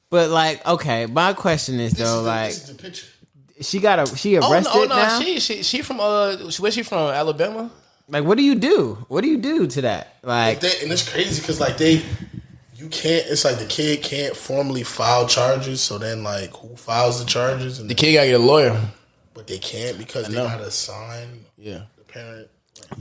But like, okay, my question is though, this is the picture. she arrested now? She from where's she from? Alabama? Like, what do you do? What do you do to that? Like, And it's crazy because like you can't. It's like the kid can't formally file charges. So then, like, who files the charges? And The kid gotta get a lawyer. but they can't because they gotta sign. Yeah. The parent.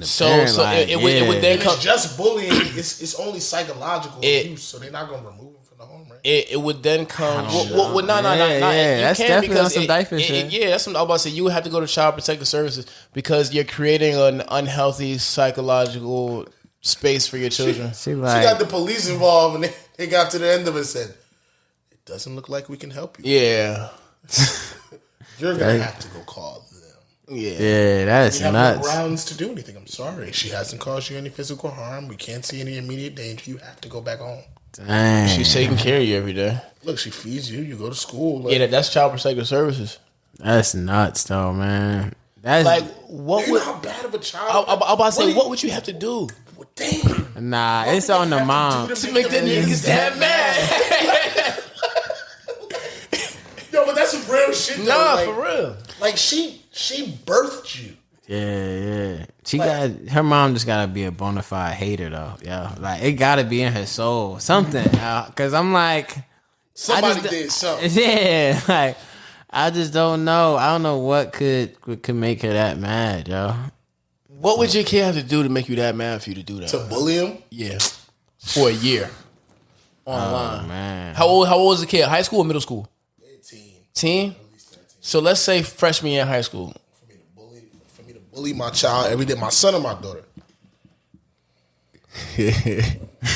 So it would then come. It's just bullying. It's only psychological abuse. So they're not gonna remove him from the home, right? It would then come. No. That's definitely on some diaper shit. Yeah, that's what I was about to say. You would have to go to Child Protective Services because you're creating an unhealthy psychological space for your children. She She got the police involved, and they got to the end of it and said, "It doesn't look like we can help you. Yeah. You're gonna have to go call them." Yeah, that's We have nuts. no grounds to do anything. I'm sorry. She hasn't caused you any physical harm. We can't see any immediate danger. You have to go back home. Dang. She's taking care of you every day. Look, she feeds you. You go to school. Like, Yeah, that's Child Protective Services. That's nuts, though, man. That's Like, what you would know how bad of a child? I'm about to say? What What would you have to do Well, damn. nah. It's on the mom. to make the niggas that mad? Yo, but that's some real shit. Though. Nah, like, for real. Like she birthed you. Yeah. She got her mom. Just gotta be a bona fide hater, though. Yeah, like it gotta be in her soul, something. Cause I'm like, Somebody did something. yeah, like I just don't know. I don't know what could make her that mad, yo. What would your kid have to do to make you that mad for you to do that? To bully him? Yeah, for a year online. Oh, man, How old was the kid? High school or middle school? 18. Teen. So let's say freshman year in high school. For me to bully my child every day, my son or my daughter.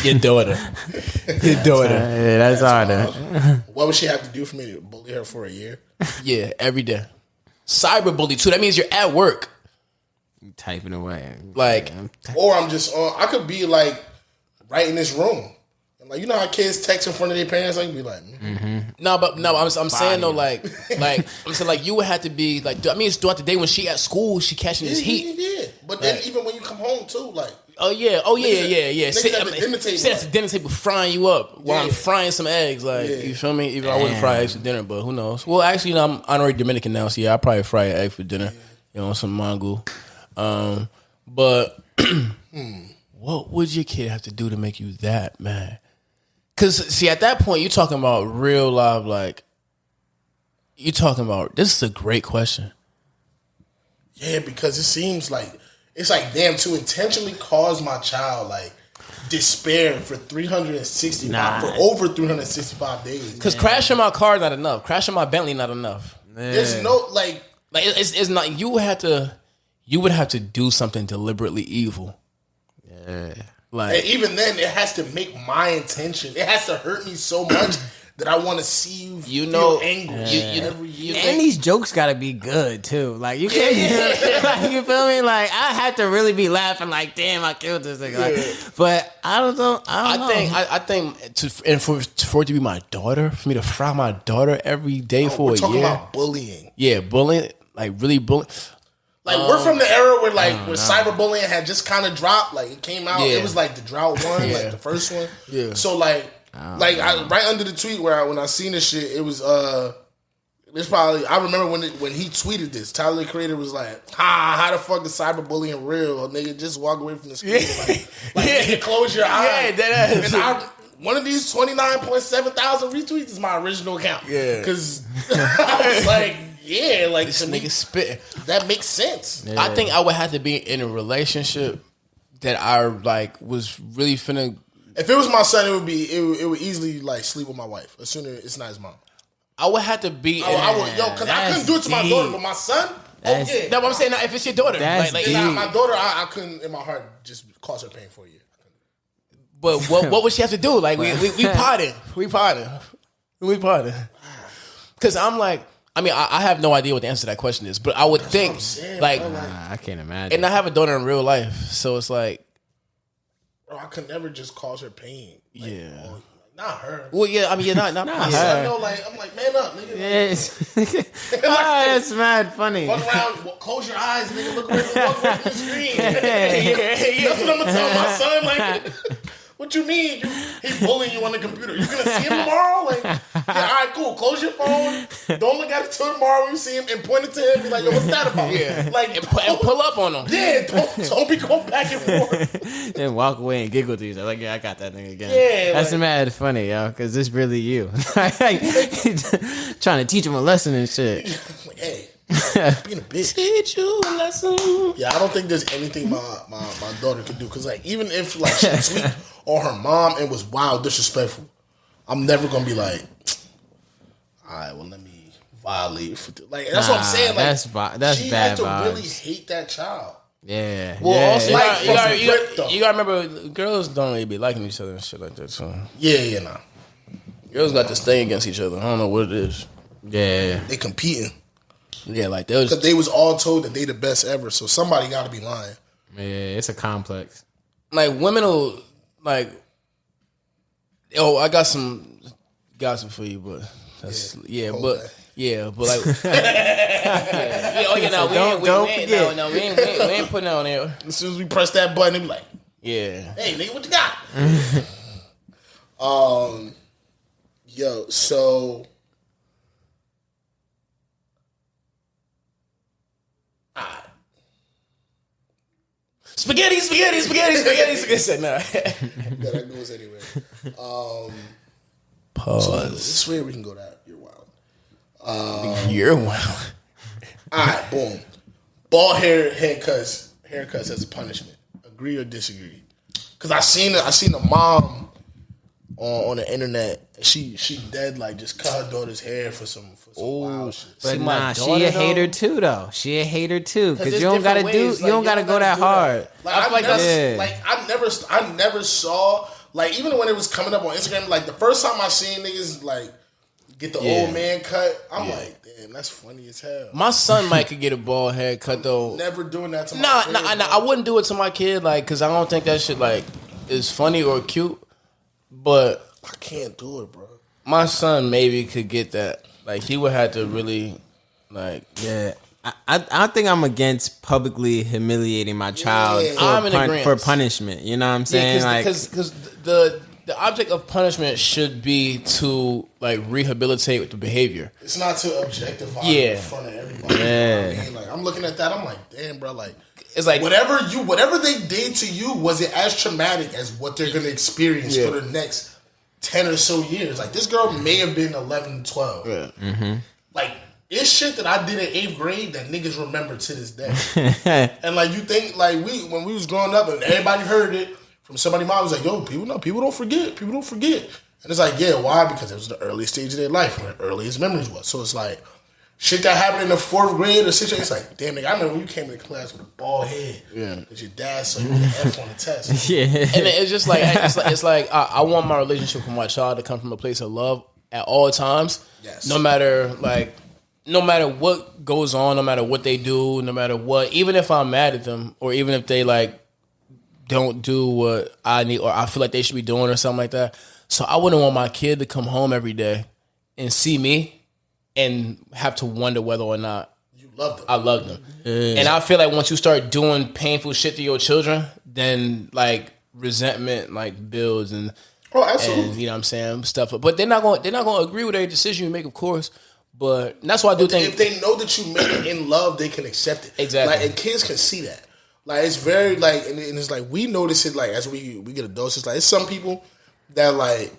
Your daughter. Your daughter. yeah, that's harder. What would she have to do for me to bully her for a year? Yeah, every day. Cyberbully too. That means you're at work. Typing away, Like, Or I'm just I could be like right in this room. And like, you know how kids text in front of their parents? I can be like, I'm saying though, like I'm saying like you would have to be like. I mean, it's throughout the day when she at school, she catching this heat. Yeah. But then even when you come home too, like, Oh yeah. Niggas Sit at the dinner table, sit at the dinner table frying you up while I'm frying some eggs. Like you feel me? Even I wouldn't fry eggs for dinner, but who knows? Well, actually, you know, I'm honorary Dominican now, so yeah, I probably fry an egg for dinner. You know, some mango. But what would your kid have to do to make you that mad? Because see, at that point, you're talking about real life. Like you're talking about. This is a great question. yeah, because it seems like it's like, damn, to intentionally cause my child like despair for 365 for over 365 days. Because crashing my car not enough. Crashing my Bentley not enough. There's no like it's not. You would have to do something deliberately evil. Yeah. Like and even then, it has to make my intention. It has to hurt me so much that I want to see you feel angry. And these jokes gotta be good too. Like you can't, like, you feel me? Like I have to really be laughing. Like damn, I killed this thing. Like, but I don't know. I think for it to be my daughter, for me to fry my daughter every day for We're a talking year. about bullying. Yeah, bullying, like really bullying. Like we're from the era where cyberbullying had just kind of dropped. Like it came out. Yeah. It was like the drought one, like the first one. Yeah. So like right under the tweet when I seen this shit, it was there's probably I remember when he tweeted this. Tyler the Creator was like, how the fuck is cyberbullying real? Nigga, just walk away from the screen. Like nigga, close your eyes. Yeah, that is. And one of these 29.7 thousand retweets is my original account. Yeah. Because I was like, yeah, like This to me, nigga spitting. that makes sense. Yeah. I think I would have to be in a relationship that I like was really finna. If it was my son, it would easily like sleep with my wife as soon as it's not his mom. I would have to be. Because I couldn't do it to my daughter, but my son, That's- yeah. No, what I'm saying now, if it's your daughter, That's like, deep. Nah, my daughter, I couldn't in my heart just cause her pain for a year. but what would she have to do? Like we potted, because I'm like, I mean, I have no idea what the answer to that question is, but I would think like, I can't imagine. and I have a daughter in real life, so it's like, Bro, I could never just cause her pain. Like, yeah. Not her. Well, yeah, I mean, you're not My her. son, though, like I'm like, man up, nigga. Yes. That's mad funny. Fuck around, close your eyes, nigga. Look away from the screen. That's what I'm gonna tell my son. Like, What you mean? He's bullying you on the computer. You gonna see him tomorrow? Like, yeah, all right, cool. Close your phone. Don't look at it till tomorrow when you see him and point it to him. Be like, yo, what's that about? Yeah. Like, And pull up on him. Yeah, don't be going back and forth. Then walk away and giggle to yourself. Like, yeah, I got that thing again. Yeah, that's like, mad funny, yo, because it's really you. Trying to teach him a lesson and shit. Like, hey, being a bitch. Teach you a lesson. Yeah, I don't think there's anything my daughter could do. Because, like, even if, like, she tweaked or her mom and was wild disrespectful, I'm never going to be like, all right, well, let me violate. Like, that's what I'm saying. Like, that's she bad has to vibes. really hate that child. Yeah. Well, yeah. also, Like, you gotta remember, girls don't really be liking each other and shit like that. So Yeah, nah. girls got this thing against each other. I don't know what it is. Yeah. They competing. Yeah, like they was. Because they was all told that they the best ever. So somebody got to be lying. Yeah, it's a complex. Like women will like. Oh, I got some gossip for you, but that's like. Yeah, oh yeah, no, we ain't putting that on there. As soon as we press that button, they be like, Yeah. hey, nigga, what you got? Yo, so. Spaghetti. Nah. That goes anywhere. Pause. So this way we can go that. You're wild. You're wild. Alright, boom. Bald haircuts as a punishment. Agree or disagree? Because I seen a mom on the internet. She dead like just cut her daughter's hair for some wild shit. But nah, she a hater too though. She a hater too because you don't gotta go that hard. Like I never saw like even when it was coming up on Instagram. Like the first time I seen niggas like get the old man cut, I'm like, damn, that's funny as hell. My son might could get a bald head cut though. Never doing that to my Nah, kid, I wouldn't do it to my kid like because I don't think that shit like is funny or cute. But I can't do it, bro. My son maybe could get that. Like he would have to really, like, yeah. I think I'm against publicly humiliating my child for punishment. You know what I'm saying? Because the object of punishment should be to like rehabilitate the behavior. It's not to objectify in front of everybody. Yeah. You know what I mean? Like I'm looking at that, I'm like, damn, bro, like it's like whatever they did to you, was it as traumatic as what they're gonna experience for the next 10 or so years? Like this girl may have been 11, 12. Yeah. Mm-hmm. Like it's shit that I did in 8th grade that niggas remember to this day. And like you think like when we was growing up and everybody heard it from somebody mom was like, yo, people don't forget. People don't forget. And it's like, yeah, why? Because it was the early stage of their life where their earliest memories was. So it's like shit that happened in the 4th grade or situation. It's like, damn nigga, I remember when you came to class with a bald head. Yeah. Because your dad saw you with an F on the test. Yeah. And it's just like it's like I want my relationship with my child to come from a place of love at all times. Yes. No matter what goes on, no matter what they do, no matter what, even if I'm mad at them or even if they like don't do what I need or I feel like they should be doing or something like that. So I wouldn't want my kid to come home every day and see me and have to wonder whether or not you love them. I love them. And I feel like once you start doing painful shit to your children, then like resentment like builds and absolutely. And, you know what I'm saying, stuff. But they're not going to agree with every decision you make, of course. But that's why I do think if they know that you made it in love, they can accept it. Exactly. Like, and kids can see that. Like it's very like, and it's like we notice it like as we get adults. It's like it's some people that like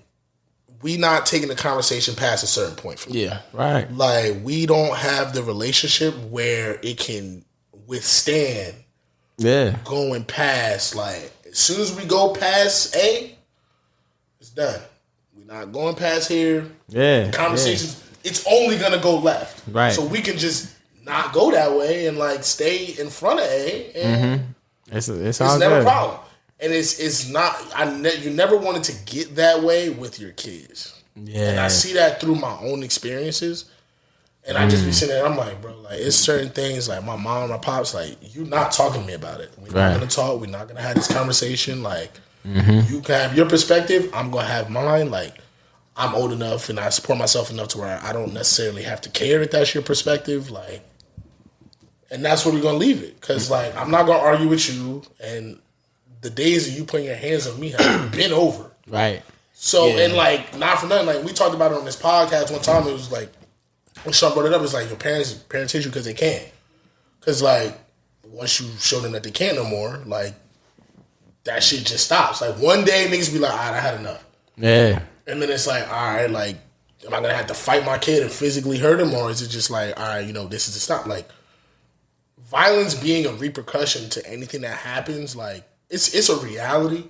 we not taking the conversation past a certain point. For yeah, right. Like we don't have the relationship where it can withstand. Yeah. Going past like as soon as we go past A, it's done. We're not going past here. Yeah. Conversations. Yeah. It's only gonna go left. Right. So we can just not go that way and like stay in front of A. And It's never good. a problem. And it's not. You never wanted to get that way with your kids. Yeah. And I see that through my own experiences. And I just be sitting there. I'm like, bro, like it's certain things like my mom and my pops. Like you not talking to me about it. We're not gonna talk. We're not gonna have this conversation. Like you can have your perspective. I'm gonna have mine. Like I'm old enough and I support myself enough to where I don't necessarily have to care if that's your perspective. Like, and that's where we're gonna leave it. Cause like I'm not gonna argue with you and the days of you putting your hands on me have been over. Right. So, and like, not for nothing, like, we talked about it on this podcast one time. It was like, when Sean brought it up, it's like, your parents hit you because they can't. Because, like, once you show them that they can't no more, like, that shit just stops. Like, one day, niggas be like, all right, I had enough. Yeah. And then it's like, all right, like, am I going to have to fight my kid and physically hurt him? Or is it just like, all right, you know, this is the stop? Like, violence being a repercussion to anything that happens, like, it's a reality.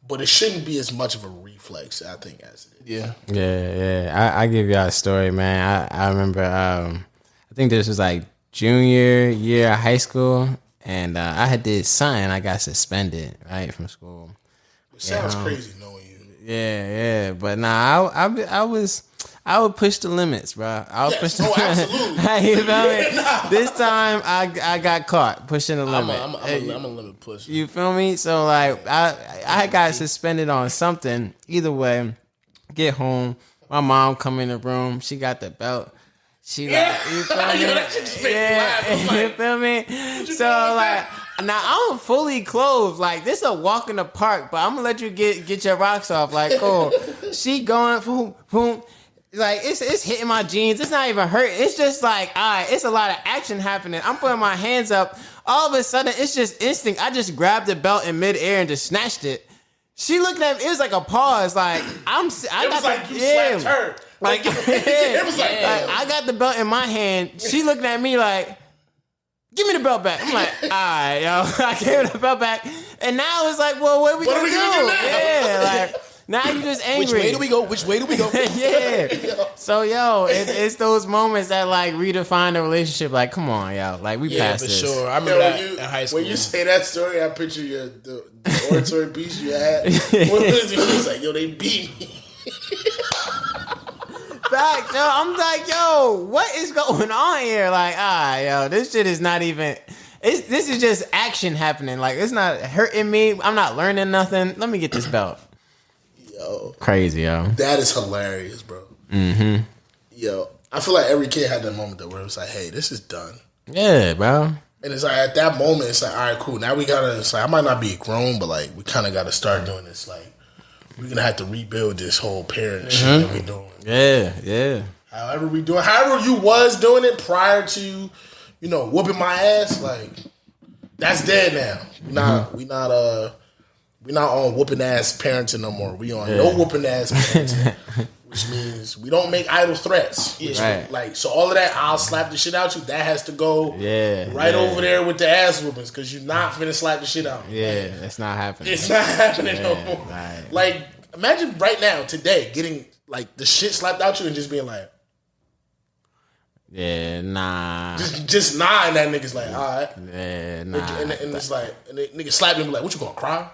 But it shouldn't be as much of a reflex, I think, as it is. Yeah. I give y'all a story, man. I remember, I think this was like junior year of high school, and I had did something. I got suspended, right, from school. It sounds crazy knowing you. Yeah. But nah, I would push the limits, bro. I would push the limits. Absolutely. You feel me? This time I got caught pushing the limit. I'm a limit pusher. You feel me? So like I got suspended on something. Either way, get home. My mom come in the room. She got the belt. She like, you feel me? You feel me? So like, now I'm fully clothed. Like, this is a walk in the park, but I'm gonna let you get your rocks off. Like, cool. She going boom, boom. Like, it's hitting my jeans. It's not even hurt. It's just like, all right, it's a lot of action happening. I'm putting my hands up. All of a sudden, it's just instinct. I just grabbed the belt in midair and just snatched it. She looking at me. It was like a pause. Like, slapped her. Like, it was like, I got the belt in my hand. She looking at me like, give me the belt back. I'm like, all right, yo. I gave her the belt back. And now it's like, well, what are we going to do? Yeah, like, now you just angry. Which way do we go? Yeah. So, yo, it's those moments that, like, redefine the relationship. Like, come on, yo. Like, we passed this. Yeah, for sure. I remember that in high school. When you say that story, I picture the oratory piece you had. It was like, yo, they beat me. Fact, yo. I'm like, yo, what is going on here? Like, yo, this shit is not even... This is just action happening. Like, it's not hurting me. I'm not learning nothing. Let me get this belt. Yo. Crazy, yo. That is hilarious, bro. Mm-hmm. Yo, I feel like every kid had that moment though where it was like, hey, this is done. Yeah, bro. And it's like, at that moment, it's like, all right, cool. Now we gotta, it's like, I might not be grown, but like, we kind of gotta start doing this. Like, we're gonna have to rebuild this whole parent shit that we doing. Yeah. However you was doing it prior to, you know, whooping my ass, like, that's dead now. We not on whooping ass parenting no more. We on no whooping ass parenting, which means we don't make idle threats. Right. Like, so all of that, I'll slap the shit out you. That has to go over there with the ass whoopings because you're not finna slap the shit out. Yeah, that's not happening. It's not happening no more. Right. Like, imagine right now, today, getting like the shit slapped out you and just being like, yeah, nah. Just nah, and that nigga's like, all right. Yeah, nah. And it's like, and the nigga slap me and be like, what you gonna cry?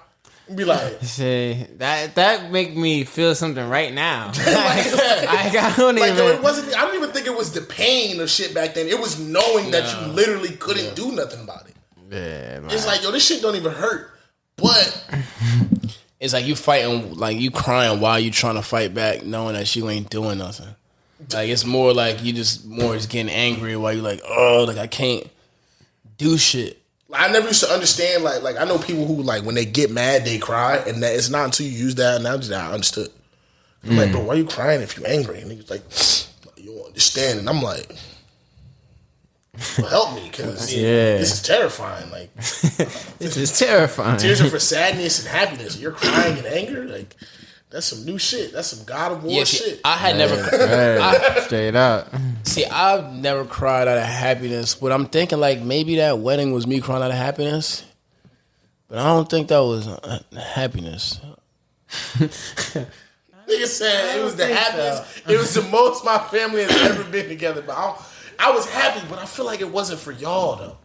Be like, see, that make me feel something right now. I don't even think it was the pain of shit back then. It was knowing that you literally couldn't do nothing about it. Yeah, it's like, yo, this shit don't even hurt. But it's like you fighting, like you crying while you trying to fight back, knowing that you ain't doing nothing. Like, it's more like you just getting angry while you like, oh, like I can't do shit. I never used to understand, like I know people who, like, when they get mad, they cry, and that it's not until you use that analogy that I understood. I'm like, bro, why are you crying if you're angry? And he's like, you don't understand. And I'm like, well, help me, because this is terrifying. Like, this is terrifying. Tears are for sadness and happiness. You're crying in anger? Like, that's some new shit. That's some God of War shit. I had never... straight up. See, I've never cried out of happiness, but I'm thinking, like, maybe that wedding was me crying out of happiness, but I don't think that was happiness. Nigga said it was the happiest. It was the most my family has ever been together, but I was happy, but I feel like it wasn't for y'all, though.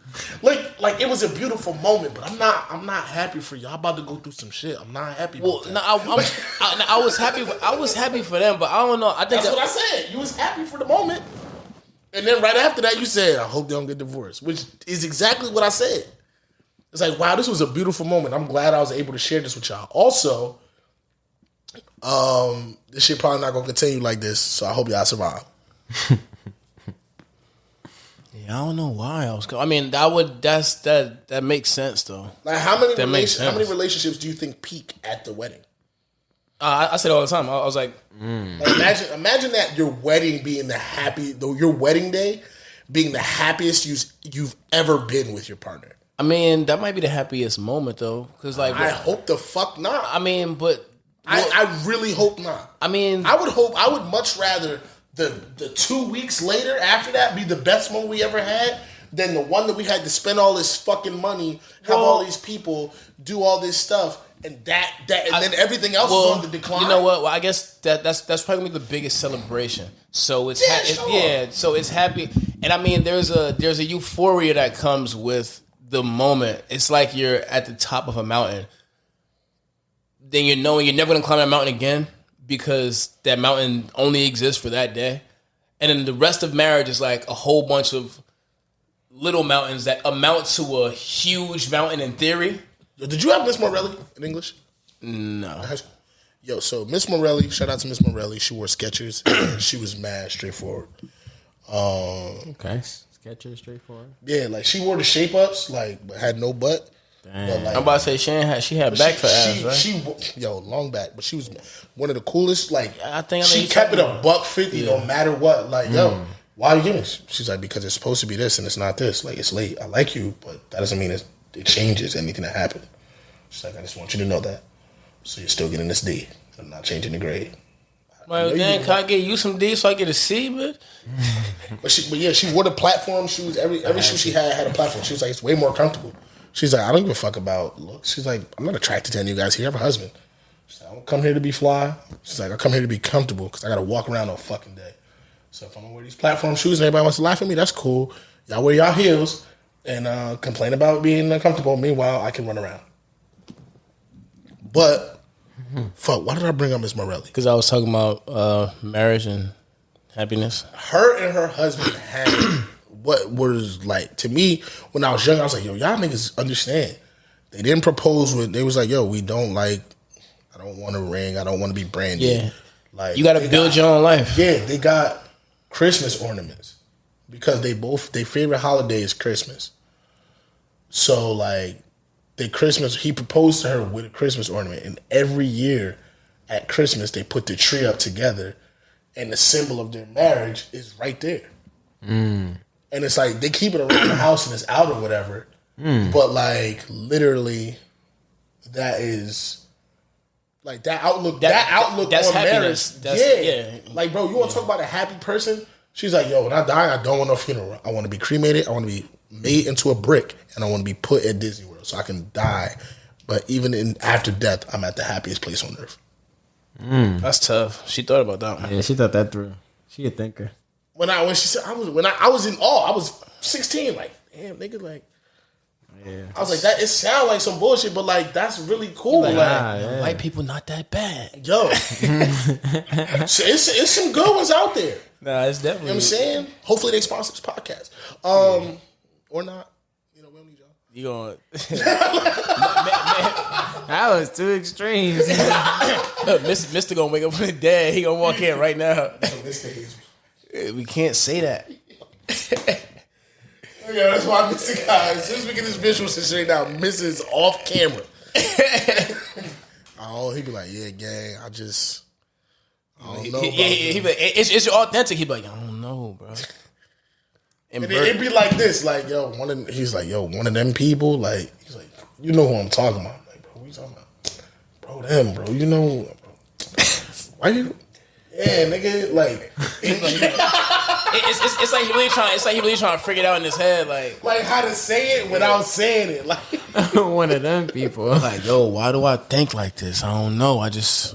Like it was a beautiful moment, but I'm not happy for y'all. About to go through some shit. I'm not happy. Well, no, I was happy. I was happy for them, but I don't know. I think that's what I said. You was happy for the moment, and then right after that, you said, "I hope they don't get divorced," which is exactly what I said. It's like, wow, this was a beautiful moment. I'm glad I was able to share this with y'all. Also, this shit probably not gonna continue like this, so I hope y'all survive. Yeah, I don't know why I was. I mean, that makes sense though. Like how many relationships do you think peak at the wedding? I said it all the time. I was like, like imagine that your wedding being your wedding day being the happiest you've ever been with your partner. I mean, that might be the happiest moment though, because like I hope the fuck not. I mean, but I really hope not. I mean, I would much rather the 2 weeks later after that be the best moment we ever had than the one that we had to spend all this fucking money, have all these people do all this stuff. And then everything else is on the decline. You know what? Well, I guess that's probably the biggest celebration. So it's so it's happy, and I mean there's a euphoria that comes with the moment. It's like you're at the top of a mountain. Then you know you're never gonna climb that mountain again because that mountain only exists for that day, and then the rest of marriage is like a whole bunch of little mountains that amount to a huge mountain in theory. Did you have Miss Morelli in English? No. Yo, so Miss Morelli, shout out to Miss Morelli. She wore Skechers. She was mad straightforward. Okay, Skechers straightforward. Yeah, like she wore the shape ups, like but had no butt. Damn. Like, I'm about to say she had back for ass, right? Long back, but she was one of the coolest. Like I think she kept it $150 no matter what. Like yo, why are you giving this? She's like, because it's supposed to be this and it's not this. Like it's late. I like you, but that doesn't mean it changes anything that happened. She's like, I just want you to know that. So you're still getting this D. I'm not changing the grade. Well, then can I get you some D so I get a C, bitch? But yeah, she wore the platform shoes. Every shoe she had a platform. She was like, it's way more comfortable. She's like, I don't give a fuck about looks. She's like, I'm not attracted to any of you guys here. I have a husband. She's like, I don't come here to be fly. She's like, I come here to be comfortable because I got to walk around all fucking day. So if I'm going to wear these platform shoes and everybody wants to laugh at me, that's cool. Y'all wear y'all heels and complain about being uncomfortable. Meanwhile, I can run around. But, fuck, why did I bring up Miss Morelli? Because I was talking about marriage and happiness. Her and her husband had what was like, to me, when I was young, I was like, yo, y'all niggas understand. They didn't propose with, they was like, yo, we don't like, I don't want a ring, I don't want to be branded. Yeah. Like, you got to build your own life. Yeah, they got Christmas ornaments because their favorite holiday is Christmas. So, like, he proposed to her with a Christmas ornament, and every year at Christmas they put the tree up together, and the symbol of their marriage is right there. And it's like they keep it around the house and it's out or whatever, but like literally, that is like that outlook. That outlook that's on happiness. marriage. Yeah, like bro, you want to talk about a happy person? She's like, yo, when I die, I don't want no funeral. I want to be cremated. I want to be made into a brick, and I want to be put at Disney World so I can die. But even after death, I'm at the happiest place on earth. That's tough. She thought about that one. Yeah, she thought that through. She a thinker. When she said I was in awe. I was 16. Like, damn, nigga, like. Yeah. I was like, that. It sounds like some bullshit, but like that's really cool. Like, white people not that bad. Yo, it's some good ones out there. Nah, it's definitely. You know what I'm saying? Hopefully they sponsor this podcast, or not. You know, we don't need y'all. You going? That was two extremes. Mister gonna wake up from the dead. He gonna walk in right now. We can't say that. Yeah, that's why I miss the guy. As soon as we get this visual straight out, Mrs. off camera. He be like, yeah, gang, I don't know. He be like, it's authentic. He be like, I don't know, bro. And it'd be like this, like, he's like, one of them people, like, he's like, you know who I'm talking about. I'm like, bro, what you talking about? Bro, them, bro, you know, why you, yeah, nigga, like. It's like he really trying to figure it out in his head, like how to say it without saying it, like one of them people. Like, yo, why do I think like this? I don't know. I just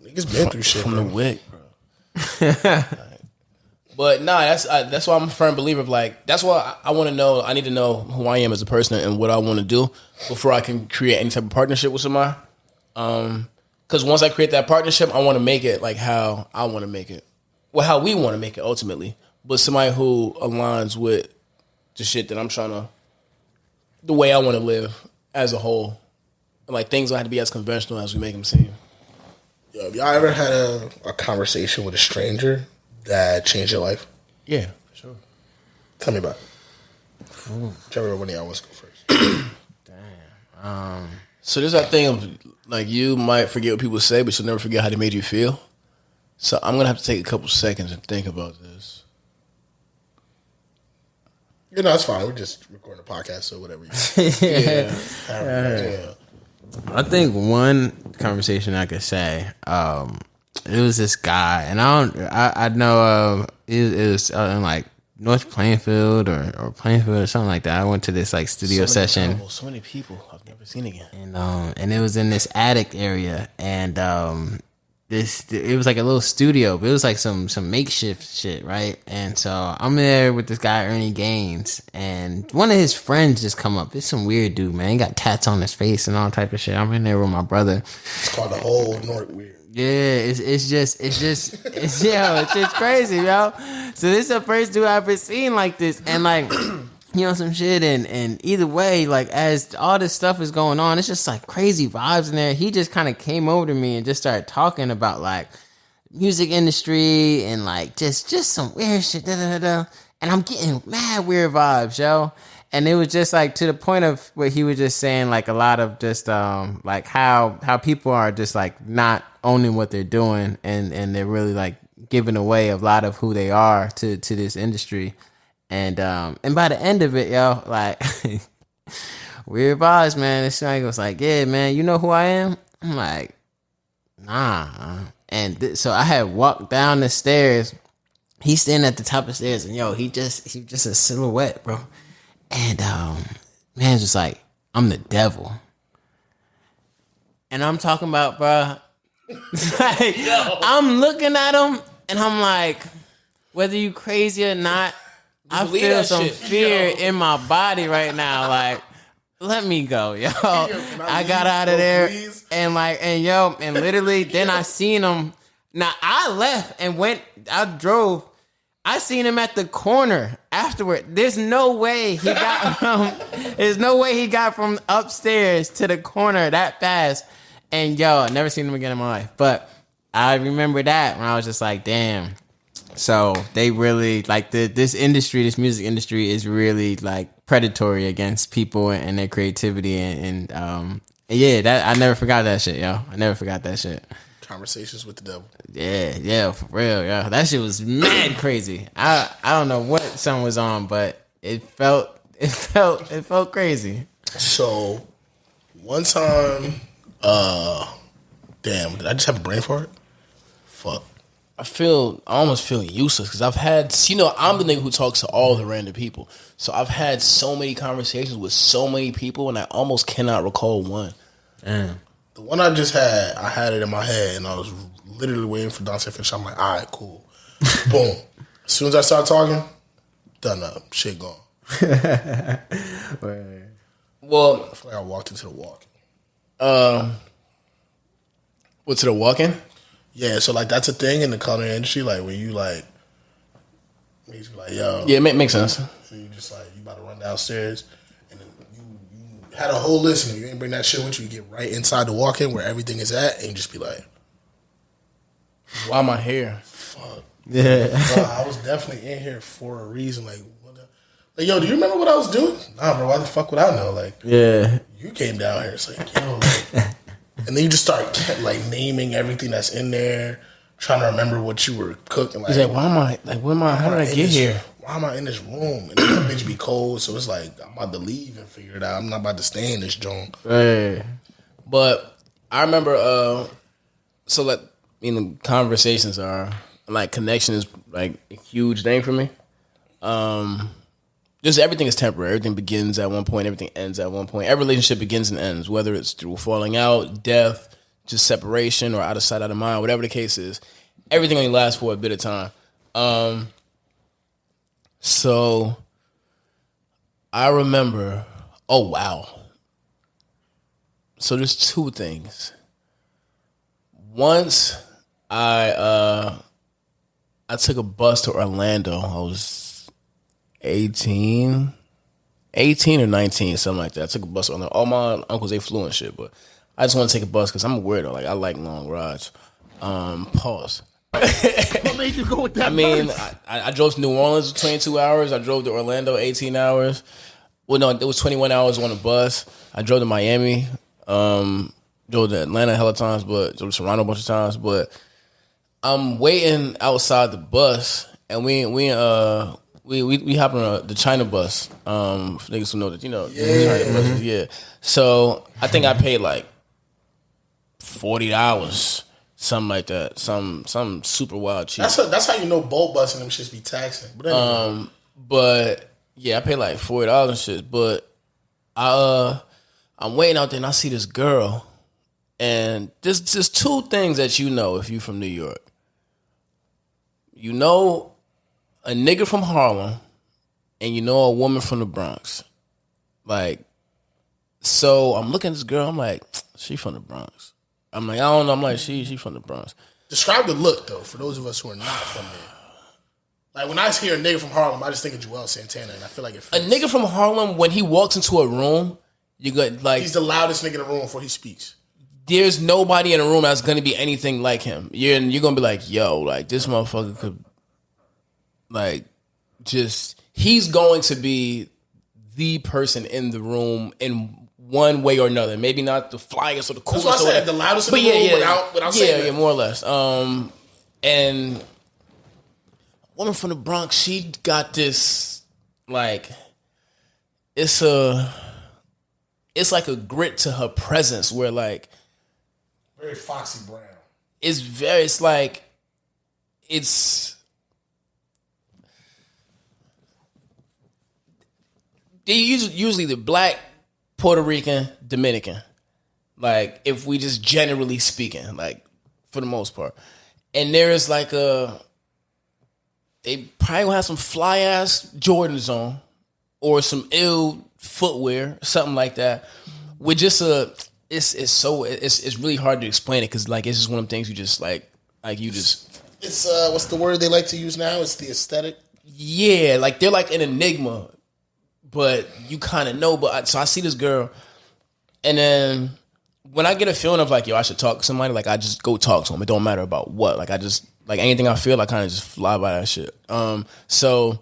niggas been through shit from bro. The wick, bro. But nah, that's why I'm a firm believer of like. That's why I want to know. I need to know who I am as a person and what I want to do before I can create any type of partnership with somebody. Because once I create that partnership, I want to make it like how I want to make it. Well, how we want to make it ultimately, but somebody who aligns with the shit that I'm trying to, the way I want to live as a whole. Like things don't have to be as conventional as we make them seem. Yo, have y'all ever had a conversation with a stranger that changed your life? Yeah, for sure. Tell me about it. Whichever one of y'all wants to go first. So there's that thing of like you might forget what people say, but you'll never forget how they made you feel. So I'm gonna have to take a couple seconds and think about this. You know, it's fine. We're just recording a podcast, so whatever. Yeah. I think one conversation I could say, it was this guy, and I know it was in like North Plainfield or Plainfield or something like that. I went to this like studio session. So many people I've never seen again. And it was in this attic area, and it was like a little studio, but it was like some makeshift shit, right? And so I'm there with this guy Ernie Gaines, and one of his friends just come up. It's some weird dude, man. He got tats on his face and all type of shit. I'm in there with my brother. It's called the whole North Weird. Yeah, it's just crazy, yo. So this is the first dude I've ever seen like this, and like, you know, some shit, and either way, like as all this stuff is going on, it's just like crazy vibes in there. He just kind of came over to me and just started talking about like music industry and like just some weird shit, and I'm getting mad weird vibes, yo. And it was just like to the point of what he was just saying, like a lot of just like how people are just like not owning what they're doing, and they're really like giving away a lot of who they are to this industry. And by the end of it, yo, like weird vibes, man. This guy was like, yeah, man, you know who I am? I'm like, nah. And so I had walked down the stairs. He's standing at the top of the stairs, and yo, he just a silhouette, bro. And man's just like, I'm the devil. And I'm talking about, bro, like, I'm looking at him, and I'm like, whether you crazy or not, I feel some fear in my body right now. Like, let me go, yo. I got out of there, and literally, then I seen him. Now, I left and I drove. I seen him at the corner afterward. There's no way he got from upstairs to the corner that fast. And yo, I never seen him again in my life. But I remember that when I was just like, damn. So they really like this music industry is really like predatory against people and their creativity and yeah, that I never forgot that shit, yo. I never forgot that shit. Conversations with the devil. Yeah, for real, yeah. That shit was mad crazy. I don't know what song was on, but it felt crazy. So one time, damn, did I just have a brain fart? Fuck. I almost feel useless because I've had, I'm the nigga who talks to all the random people. So I've had so many conversations with so many people, and I almost cannot recall one. Damn. The one I just had, I had it in my head, and I was literally waiting for Dante to finish. I'm like, all right, cool. Boom. As soon as I start talking, done up. Shit gone. Well, I feel like I walked into the walk. What's it, a walk-in? Yeah, so like that's a thing in the culinary industry. Like when you like, he's like, yo. Yeah, it makes sense. And you just like, you about to run downstairs, and then you had a whole list, and if you ain't bring that shit with you, you get right inside the walk-in where everything is at, and you just be like, why am I here? Fuck. Yeah. Bro, I was definitely in here for a reason. Like, yo, do you remember what I was doing? Nah, bro, why the fuck would I know? Like, yeah. You came down here, it's like, yo, like, and then you just start like naming everything that's in there, trying to remember what you were cooking. Like, he's like, how did I get here? Why am I in this room? And then that bitch be cold, so it's like, I'm about to leave and figure it out. I'm not about to stay in this joint. Hey. But I remember, so like, conversations are, like, connection is like a huge thing for me. Just everything is temporary. Everything begins at one point. Everything ends at one point. Every relationship begins and ends, whether it's through falling out, death, just separation, or out of sight, out of mind, whatever the case is. Everything only lasts for a bit of time. So I remember, oh, wow. So there's two things. Once I took a bus to Orlando. I was 18 or 19, something like that. I took a bus on there. All my uncles, they flew and shit, but I just want to take a bus because I'm a weirdo. Like, I like long rides. Pause. What made you go with that? I mean, verse? I drove to New Orleans 22 hours. I drove to Orlando 18 hours. Well, no, it was 21 hours on a bus. I drove to Miami. Drove to Atlanta a hell of times, but drove to Toronto a bunch of times. But I'm waiting outside the bus, and we hop on the China bus. For niggas who know that, China buses, yeah. So I think I paid like $40, something like that. Some super wild cheap. That's how you know bolt bus and them shits be taxing. But anyway. But yeah, I paid like $40 and shit. But I'm waiting out there and I see this girl, and there's just two things that you know if you from New York. You know a nigga from Harlem, and you know a woman from the Bronx. Like, so I'm looking at this girl. I'm like, she from the Bronx. I'm like, I don't know. I'm like, she from the Bronx. Describe the look though for those of us who are not from there. Like when I hear a nigga from Harlem, I just think of Joel Santana, and I feel like it fits. A nigga from Harlem, when he walks into a room, you got like he's the loudest nigga in the room before he speaks. There's nobody in the room that's gonna be anything like him. You're gonna be like, yo, like this motherfucker could, like, just he's going to be the person in the room in one way or another. Maybe not the flyest or the coolest. That's what I said, the loudest in the room without saying that. More or less. And woman from the Bronx, she got this, like, it's like a grit to her presence where, like, very Foxy Brown. It's like, it's they usually the black, Puerto Rican, Dominican. Like, if we just generally speaking, like, for the most part. And there is like they probably will have some fly ass Jordans on or some ill footwear, something like that. With just it's really hard to explain it because, like, it's just one of them things you just like you just. It's what's the word they like to use now? It's the aesthetic. Yeah, like they're like an enigma, but you kind of know. But so I see this girl, and then when I get a feeling of like, yo, I should talk to somebody, like I just go talk to them. It don't matter about what. Like I just like anything I feel, I kind of just fly by that shit. So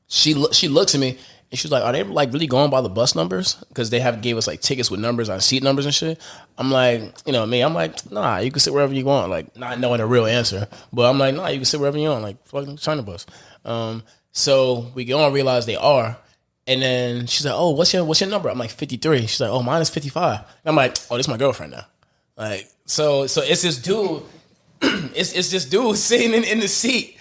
she looks at me. And she was like, are they like really going by the bus numbers? Because they gave us like tickets with numbers on seat numbers and shit. I'm like, I'm like, nah, you can sit wherever you want. Like, not knowing the real answer. But I'm like, nah, you can sit wherever you want. Like, fucking China bus. So we go and realize they are. And then she's like, oh, what's your number? I'm like, 53. She's like, oh, mine is 55. And I'm like, oh, this is my girlfriend now. Like, so it's this dude. it's this dude sitting in the seat.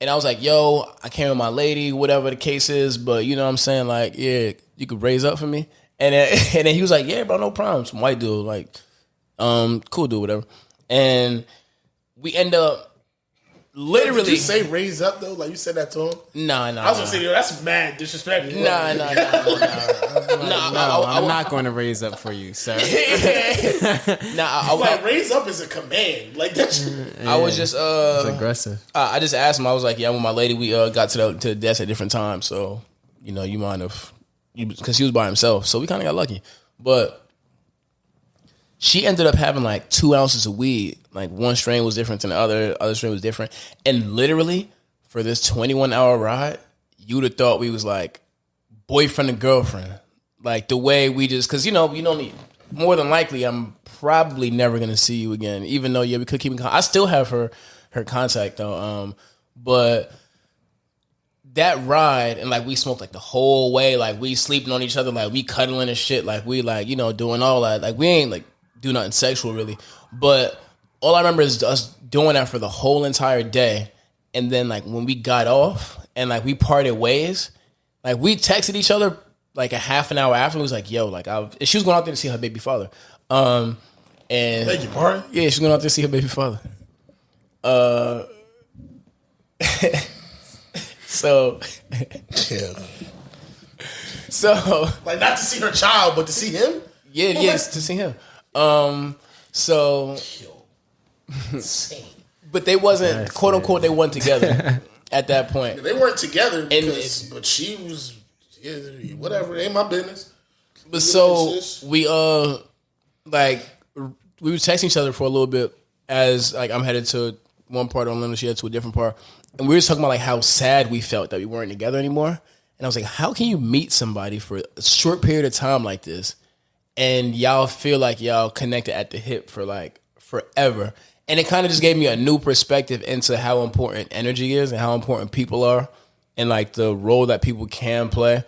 And I was like, yo, I came with my lady, whatever the case is, but you know what I'm saying? Like, yeah, you could raise up for me. And then he was like, yeah, bro, no problem. Some white dude, like, cool dude, whatever. And we end up literally. Did you say raise up though? Like you said that to him? Nah. I was gonna say, yo, that's mad disrespectful. Nah. I'm not going to raise up for you, sir. Like raise up is a command. Like that's. I was just it's aggressive. I just asked him. I was like, yeah, I'm with my lady. We got to the desk at different times, so you mind if because he was by himself, so we kind of got lucky, but. She ended up having like 2 ounces of weed. Like one strain was different than the other strain was different. And literally for this 21-hour ride, you'd have thought we was like boyfriend and girlfriend. Like the way we just, cause more than likely I'm probably never gonna see you again. Even though we could keep in contact. I still have her contact though. But that ride and like we smoked like the whole way. Like we sleeping on each other. Like we cuddling and shit. Like we like doing all that. Like we ain't like. Do nothing sexual really, but all I remember is us doing that for the whole entire day. And then like when we got off and like we parted ways, like we texted each other like a half an hour after. It was like, yo, like she was going out there to see her baby father. And beg your pardon? Yeah, she's going out there to see her baby father. So yeah. So like not to see her child, but to see him. Yeah, yes, to see him. So, but they wasn't quote unquote. They weren't together at that point. They weren't together, but she was whatever. It ain't my business. But so we we were texting each other for a little bit, as like I'm headed to one part of Orlando, she headed to a different part, and we were talking about like how sad we felt that we weren't together anymore. And I was like, how can you meet somebody for a short period of time like this, and y'all feel like y'all connected at the hip for like forever? And it kind of just gave me a new perspective into how important energy is and how important people are, and like the role that people can play.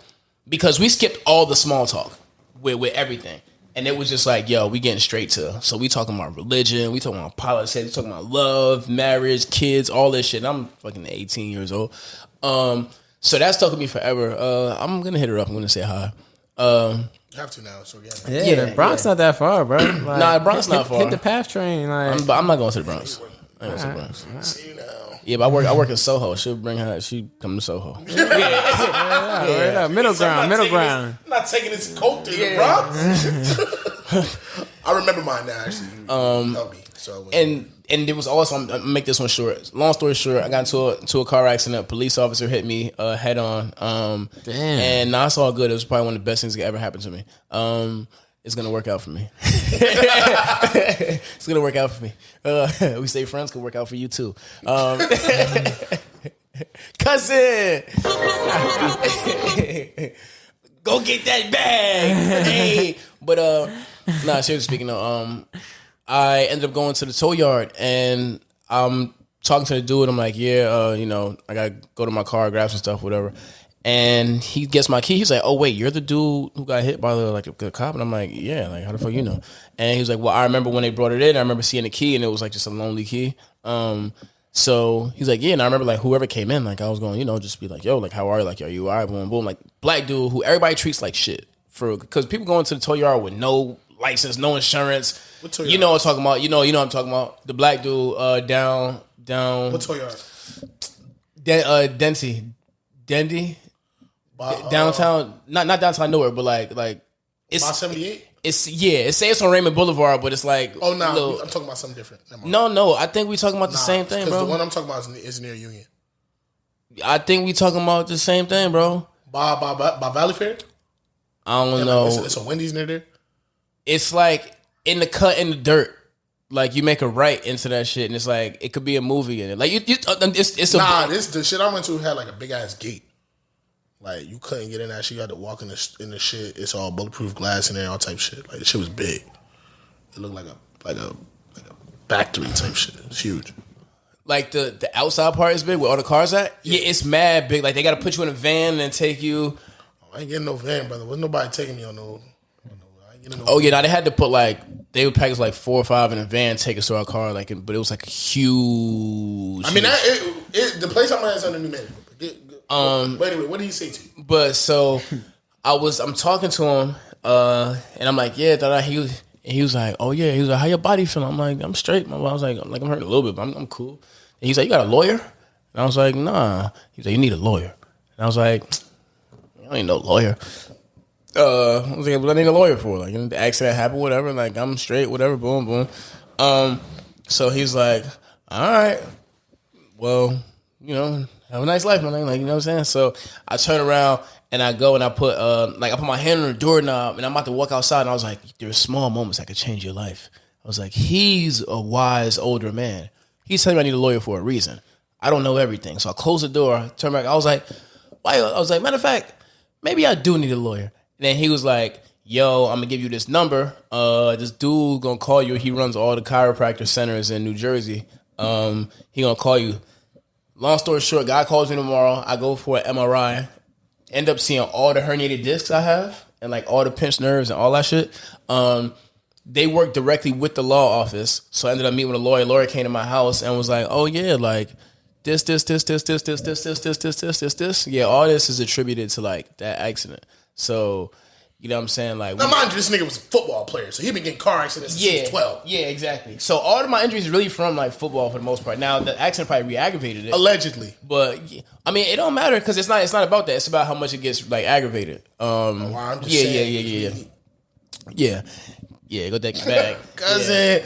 Because we skipped all the small talk with everything. And it was just like, yo, we getting straight to. So we talking about religion, we talking about politics, we talking about love, marriage, kids, all this shit. And I'm fucking 18 years old. So that stuck with me forever. I'm going to hit her up. I'm going to say hi. You have to now. So yeah, the Bronx not that far, bro. Like, nah, the Bronx not far. Hit the PATH train. Like. I'm not going to the Bronx. I ain't going to the Bronx. See you now. Yeah, but I work in Soho. She'll bring her. She come to Soho. Yeah. Middle ground. I'm not taking this coat to the Bronx. I remember mine now, actually. Help me. So and it was also, I'm gonna make this one short. Long story short, I got into a car accident. A police officer hit me head on. Damn. And nah, it's all good. It was probably one of the best things that ever happened to me. It's gonna work out for me. It's gonna work out for me. We say friends could work out for you too. Cousin, go get that bag. Hey, but nah, seriously speaking though, I ended up going to the tow yard and I'm talking to the dude. I'm like, yeah, I gotta go to my car, grab some stuff, whatever. And he gets my key. He's like, oh, wait, you're the dude who got hit by the cop? And I'm like, yeah, like, how the fuck you know? And he was like, well, I remember when they brought it in. I remember seeing the key, and it was, like, just a lonely key. So he's like, yeah, and I remember, like, whoever came in, like, I was going, just be like, yo, like, how are you? Like, are you all right? Boom, boom. Like, black dude who everybody treats like shit. Because people go into the tow yard with no license, no insurance. What tow yard? You know what I'm talking about. You know what I'm talking about. The black dude down. What tow yard? Dendy. Downtown, not downtown nowhere, but like it's 78. It says on Raymond Boulevard, but it's like oh no, I'm talking about something different. No, I think we talking about the same thing, bro. The one I'm talking about is near Union. I think we talking about the same thing, bro. By Valley Fair. I don't know. It's a Wendy's near there. It's like in the cut in the dirt. Like you make a right into that shit, and it's like it could be a movie in it. Like the shit I went to had like a big ass gate. Like you couldn't get in that shit. You had to walk in the shit. It's all bulletproof glass in there, all type shit. Like the shit was big. It looked like a factory type shit. It's huge. Like the outside part is big where all the cars at. Yeah, it's mad big. Like they got to put you in a van and take you. I ain't getting no van, brother. Wasn't nobody taking me on no. I ain't getting no. Oh yeah, now they had to put they would pack us like 4 or 5 in a van, take us to our car, but it was like huge. I mean, the place I'm at is under new management. But anyway, what did he say to you? But so I'm talking to him, and I'm like, yeah, he was like, oh yeah, he was like, how your body feeling? I'm like, I'm straight. I was like, I'm hurting a little bit, but I'm cool. And he's like, you got a lawyer? And I was like, nah. He's like, you need a lawyer. And I was like, I don't need no lawyer. I was like, what do I need a lawyer for? Like, the accident happened, whatever. Like, I'm straight, whatever. Boom, boom. So he's like, all right, well, have a nice life, man. Like, you know what I'm saying? So I turn around and I go and I put my hand on the doorknob and I'm about to walk outside and I was like, there's small moments that could change your life. I was like, he's a wise older man. He's telling me I need a lawyer for a reason. I don't know everything. So I closed the door, turned back. I was like, why? I was like, matter of fact, maybe I do need a lawyer. And then he was like, yo, I'm going to give you this number. This dude going to call you. He runs all the chiropractor centers in New Jersey. He going to call you. Long story short, guy calls me tomorrow. I go for an MRI. End up seeing all the herniated discs I have and like all the pinched nerves and all that shit. They work directly with the law office. So I ended up meeting with a lawyer. Lawyer came to my house and was like, oh yeah, like this. Yeah, all this is attributed to like that accident. So, you know what I'm saying? Like, now, mind you, this nigga was a football player, so he been getting car accidents since he was 12. Yeah, exactly. So all of my injuries are really from like football for the most part. Now the accident probably re-aggravated it, allegedly. But I mean, it don't matter because it's not about that. It's about how much it gets like aggravated. I'm just saying. Yeah, go take your bag. Cousin.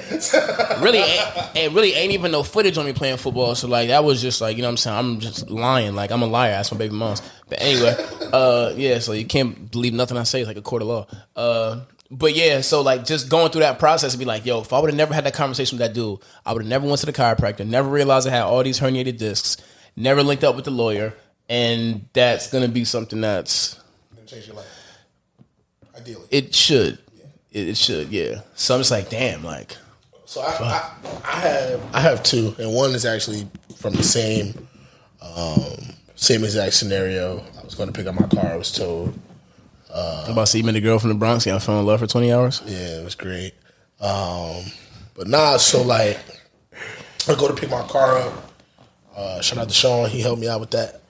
It really ain't even no footage on me playing football. So like that was just like, you know what I'm saying? I'm just lying. Like I'm a liar. That's my baby mom's. But anyway, so you can't believe nothing I say. It's like a court of law. But yeah, so like just going through that process and be like, yo, if I would have never had that conversation with that dude, I would have never went to the chiropractor, never realized I had all these herniated discs, never linked up with the lawyer, and that's gonna be something that's Gonna change your life. Ideally. it should. It should, yeah. So I'm just like, damn, like So I have two, and one is actually from the same exact scenario. I was going to pick up my car. I was told. I'm about to see you met a girl from the Bronx. Y'all fell in love for 20 hours. Yeah, it was great. But nah, so like I go to pick my car up. Shout out to Sean. He helped me out with that.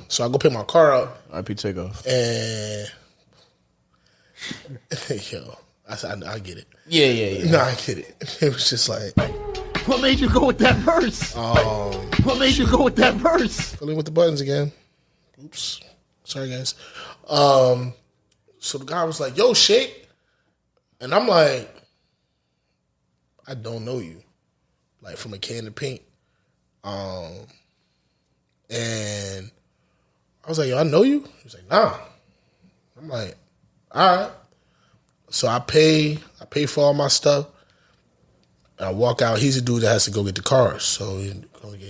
So I go pick my car up. RP Takeoff. And yo, I get it. Yeah. No, I get it. It was just like, What made you go with that verse? What made you go with that verse? filling with the buttons again. Oops. Sorry, guys. So the guy was like, yo, Shake. And I'm like, I don't know you. Like, from a can of paint. And I was like, yo, I know you? He was like, nah. I'm like, all right. So I pay for all my stuff. And I walk out. He's a dude that has to go get the cars. So he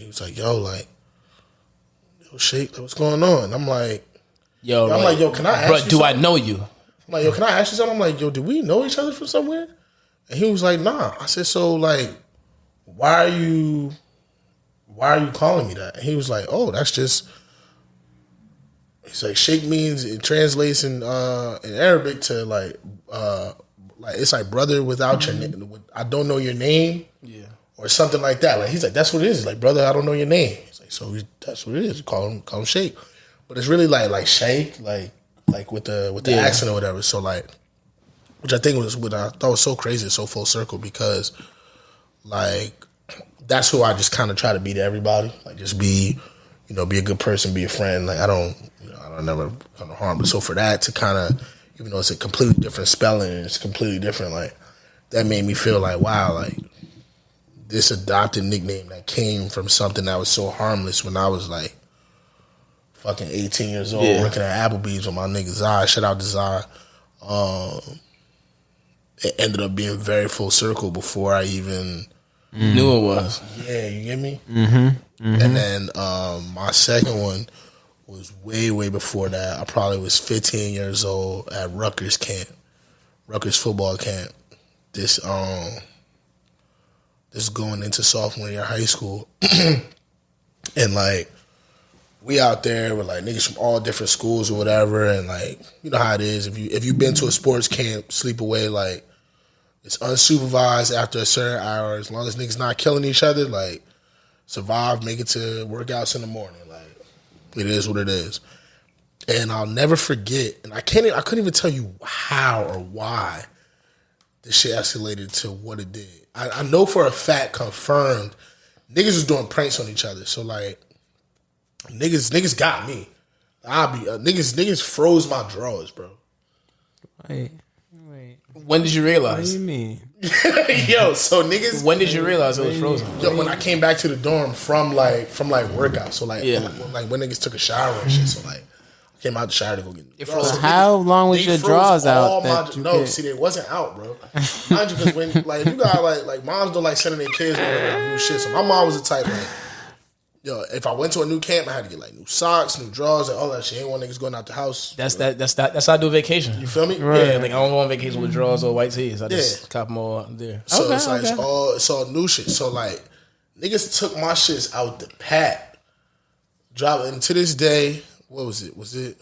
was like, yo, Shake, what's going on? I'm like, Yo, I'm like, yo, can I ask you do something? I know you? I'm like, yo, can I ask you something? I'm like, yo, do we know each other from somewhere? And he was like, nah. I said, so like, why are you calling me that? And he was like, oh, that's just. He's like, Shake means, it translates in Arabic to like it's like brother without your name. I don't know your name, yeah, or something like that. Like he's like, that's what it is. Like, brother, I don't know your name. He's like, so that's what it is. Call him Shake. But it's really like Shake, like with the accent or whatever. So like, which I think was what I thought was so crazy, so full circle, because like that's who I just kind of try to be to everybody. Like just be a good person, be a friend. Like I don't never come to harm. But so for that to kind of, even though it's a completely different spelling and it's completely different, like that made me feel like, wow, like this adopted nickname that came from something that was so harmless when I was like fucking 18 years old, working at Applebee's with my nigga Zai. Shout out to Zai. It ended up being very full circle before I even knew it was. Yeah, you get me? Mm-hmm. And then my second one was way before that. I probably was 15 years old at Rutgers football camp. This going into sophomore year of high school. And like, we out there with like niggas from all different schools or whatever, and like, you know how it is. If you've been to a sports camp, sleep away, like it's unsupervised after a certain hour. As long as niggas not killing each other, like survive, make it to workouts in the morning. Like it is what it is. And I'll never forget, and I couldn't even tell you how or why this shit escalated to what it did. I know for a fact, confirmed, niggas was doing pranks on each other. So like, niggas got me. Niggas froze my drawers, bro. Wait. When did you realize? What do you mean? Yo, so niggas. When did you realize it was frozen? Yo, when I came back to the dorm from workout, so like, when niggas took a shower and shit, so like, I came out the shower to go get it. So how long was your drawers out? See, they wasn't out, bro. Mind you, because when like you got like moms don't like sending their kids on new shit. So my mom was the type like, yo, if I went to a new camp, I had to get like new socks, new drawers, and all that shit. Ain't want niggas going out the house. That's how I do vacation. You feel me? Right. Yeah, like I don't go on vacation with drawers or white tees. I just cop them all out there. So it's like it's all new shit. So like niggas took my shits out the pack, dropped it. And to this day, what was it?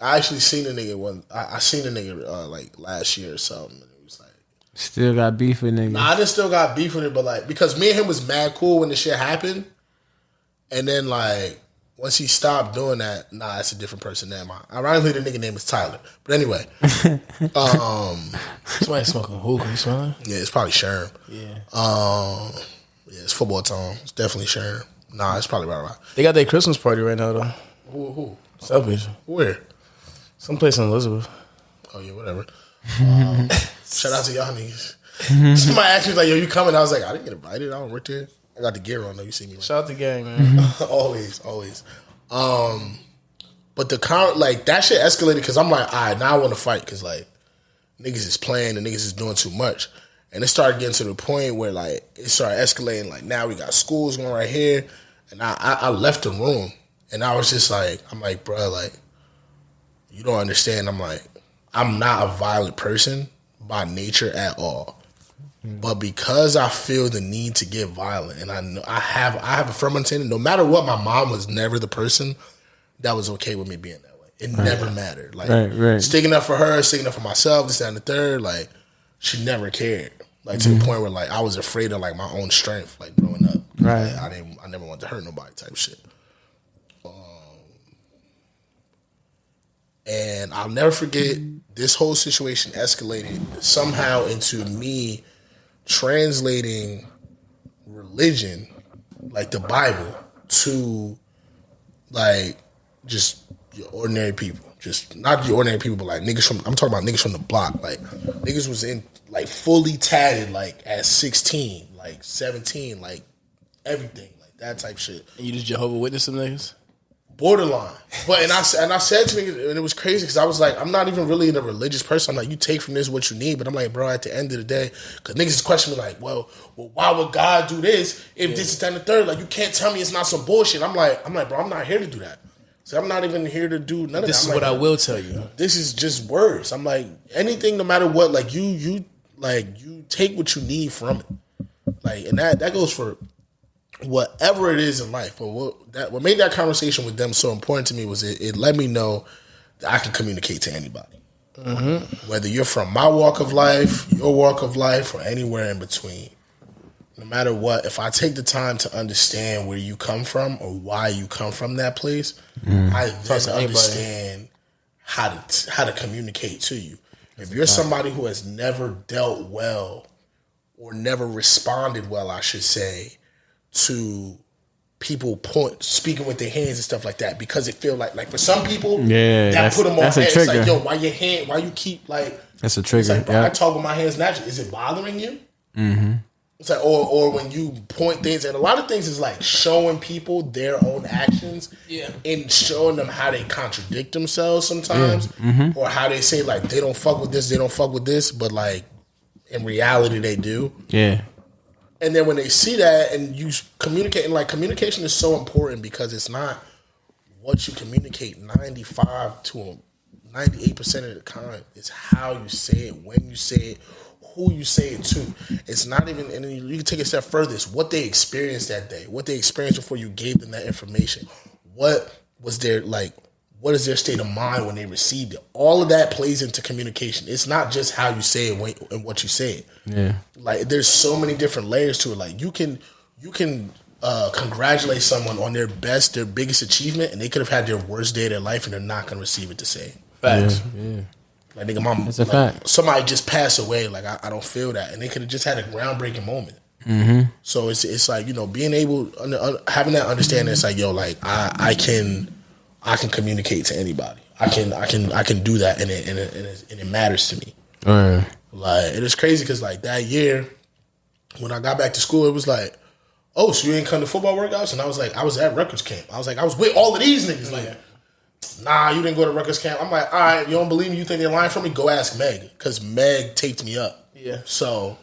I actually seen a nigga I seen a nigga like last year or something. And it was like, still got beef with niggas. Nah, I just still got beef with it, but like because me and him was mad cool when the shit happened, and then like once he stopped doing that, nah, it's a different person now. Ironically, the nigga name is Tyler. But anyway, somebody smoking hookah. You smelling? Yeah, it's probably Sherm. Yeah. Yeah, it's football time. It's definitely Sherm. Nah, it's probably right. They got their Christmas party right now though. Who? Selfish. Where? Someplace in Elizabeth. Oh yeah, whatever. Shout out to y'all niggas. Somebody asked me like, "Yo, you coming?" I was like, "I didn't get invited. I don't work there. I got the gear on though. You see me?" Like, shout out to gang, man. always. But like that shit escalated because I'm like, all right, now I want to fight because like niggas is playing and niggas is doing too much. And it started getting to the point where like it started escalating. Like now we got schools going right here, and I left the room and I was just like, I'm like, bro, like you don't understand. I'm like, I'm not a violent person by nature at all, but because I feel the need to get violent, and I know I have a firm understanding. No matter what, my mom was never the person that was okay with me being that way. It never mattered. Like sticking up for her, sticking up for myself, this, that, and the third. Like she never cared. Like to the point where like I was afraid of like my own strength, like growing up. Right. Like, I never wanted to hurt nobody type shit. And I'll never forget this whole situation escalated somehow into me translating religion, like the Bible, to like just your ordinary people. Just not the ordinary people, but like niggas from, I'm talking about niggas from the block. Like niggas was in like fully tatted like at 16, like 17, like everything, like that type shit. And you just Jehovah's Witness some niggas? Borderline. But and I said to niggas, and it was crazy because I was like, I'm not even really a religious person. I'm like, you take from this what you need, but I'm like, bro, at the end of the day, because niggas is questioning me like, well, why would God do this if this is that and the third? Like, you can't tell me it's not some bullshit. I'm like, bro, I'm not here to do that. So I'm not even here to do none of that. This is like, what I will tell you. This is just words. I'm like, anything, no matter what, like you take what you need from it. Like, and that goes for whatever it is in life. But what made that conversation with them so important to me was it let me know that I can communicate to anybody. Mm-hmm. Whether you're from my walk of life, your walk of life, or anywhere in between. No matter what, if I take the time to understand where you come from or why you come from that place, I then understand how to communicate to you. If you're somebody who has never dealt well or never responded well, I should say, to people speaking with their hands and stuff like that, because it feel like for some people, that put them on edge. It's like, yo, why you keep like, that's a trigger. It's like, bro, I talk with my hands naturally. Is it bothering you? Mm-hmm. It's like, or when you point things, and a lot of things is like showing people their own actions, and showing them how they contradict themselves sometimes, or how they say like they don't fuck with this, but like in reality they do. Yeah. And then when they see that and you communicate, and like communication is so important because it's not what you communicate 95 to 98% of the time. It's how you say it, when you say it, who you say it to. It's not even, and you can take it a step further. It's what they experienced that day, what they experienced before you gave them that information. What was their, like, what is their state of mind when they received it? All of that plays into communication. It's not just how you say it and what you say it. Yeah. Like, there's so many different layers to it. Like, you can congratulate someone on their biggest achievement, and they could have had their worst day of their life, and they're not going to receive it the same. Facts. Yeah. Like, nigga, mom, that's a fact. Somebody just passed away. Like, I don't feel that, and they could have just had a groundbreaking moment. Mm-hmm. So it's like, you know, being able, having that understanding. It's like, yo, like I can communicate to anybody. I can do that, and it matters to me. Like, it is crazy because like that year when I got back to school, it was like, oh, so you ain't come to football workouts? And I was like, I was at Rutgers camp. I was like, I was with all of these niggas. Like, nah, you didn't go to Rutgers camp. I'm like, all right, you don't believe me? You think they're lying for me? Go ask Meg, because Meg taped me up. Yeah. So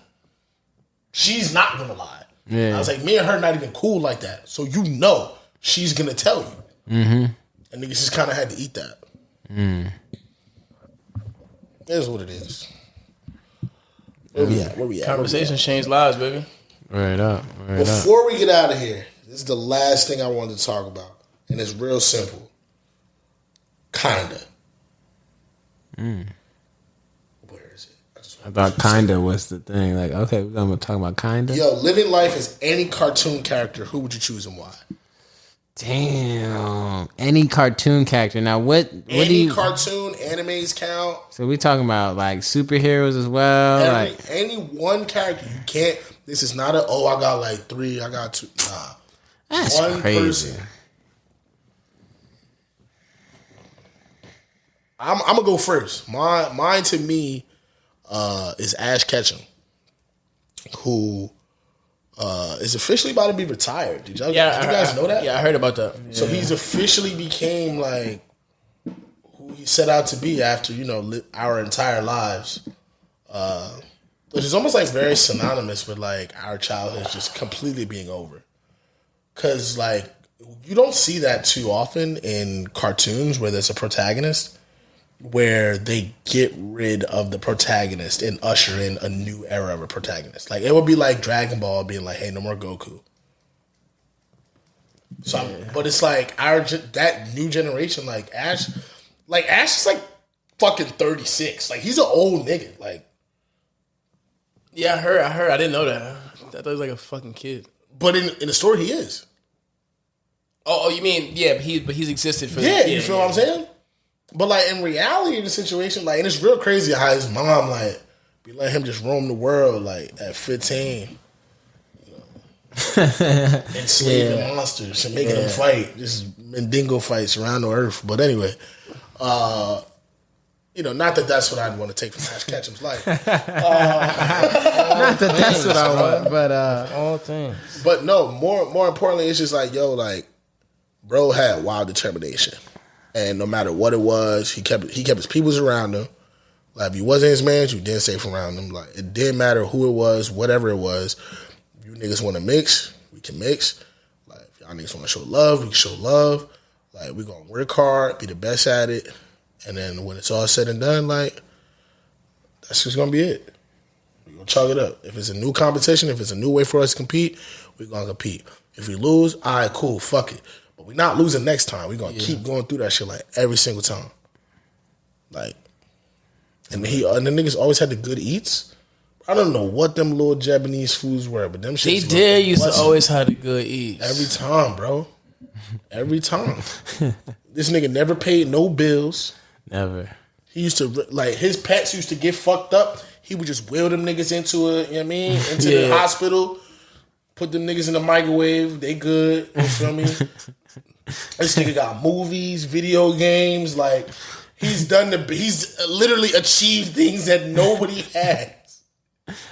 she's not gonna lie. Yeah. I was like, me and her not even cool like that. So you know she's gonna tell you. Mm-hmm. And niggas just kind of had to eat that. It is what it is. Where we at? Conversations change lives, baby. Right up. Before we get out of here, this is the last thing I wanted to talk about. And it's real simple. Kinda. Where is it? I thought kinda was the thing. Like, okay, we're gonna talk about kinda. Yo, living life as any cartoon character, who would you choose and why? Damn. Any cartoon character. Now what do you... cartoon, animes count. So we talking about like superheroes as well? Any one character. You can't... This is not I got like 3, I got 2. Nah. That's one crazy. Person. I'm gonna go first. Mine to me is Ash Ketchum, who is officially about to be retired. Did you guys know that? Yeah, I heard about that. So he's officially became like who he set out to be after, our entire lives. Which is almost like very synonymous with like our childhood just completely being over. Cause like you don't see that too often in cartoons where there's a protagonist where they get rid of the protagonist and usher in a new era of a protagonist. Like it would be like Dragon Ball being like, hey, no more Goku. So, but it's like that new generation, like Ash is like fucking 36. Like he's an old nigga. Like, yeah, I heard. I didn't know that. I thought he was like a fucking kid. But in the story, he is. Oh, you mean but he's existed for. Yeah, you feel what I'm saying? But like in reality, in the situation, like, and it's real crazy how his mom like be letting him just roam the world like at 15. Enslaving monsters and making them fight, just Mandingo fights around the earth. But anyway, not that that's what I'd want to take from Ash Ketchum's life. Not that that's what I want, but all things. But no, more importantly, it's just like, bro had wild determination, and no matter what it was, he kept his peoples around him. Like if you wasn't his man, you didn't stay around him. Like it didn't matter who it was, whatever it was. You niggas want to mix, we can mix. Like, if y'all niggas want to show love, we can show love. Like, we going to work hard, be the best at it. And then when it's all said and done, like, that's just going to be it. We're going to chalk it up. If it's a new competition, if it's a new way for us to compete, we're going to compete. If we lose, all right, cool, fuck it. But we're not losing next time. We're going to keep going through that shit, like, every single time. Like, and the niggas always had the good eats. I don't know what them little Japanese foods were, but them shit. They used to always have the good eats. Every time, bro. Every time. This nigga never paid no bills. Never. He used to, like, his pets used to get fucked up. He would just wheel them niggas into into the hospital, put them niggas in the microwave. They good. You feel me? This nigga got movies, video games. Like, he's literally achieved things that nobody had.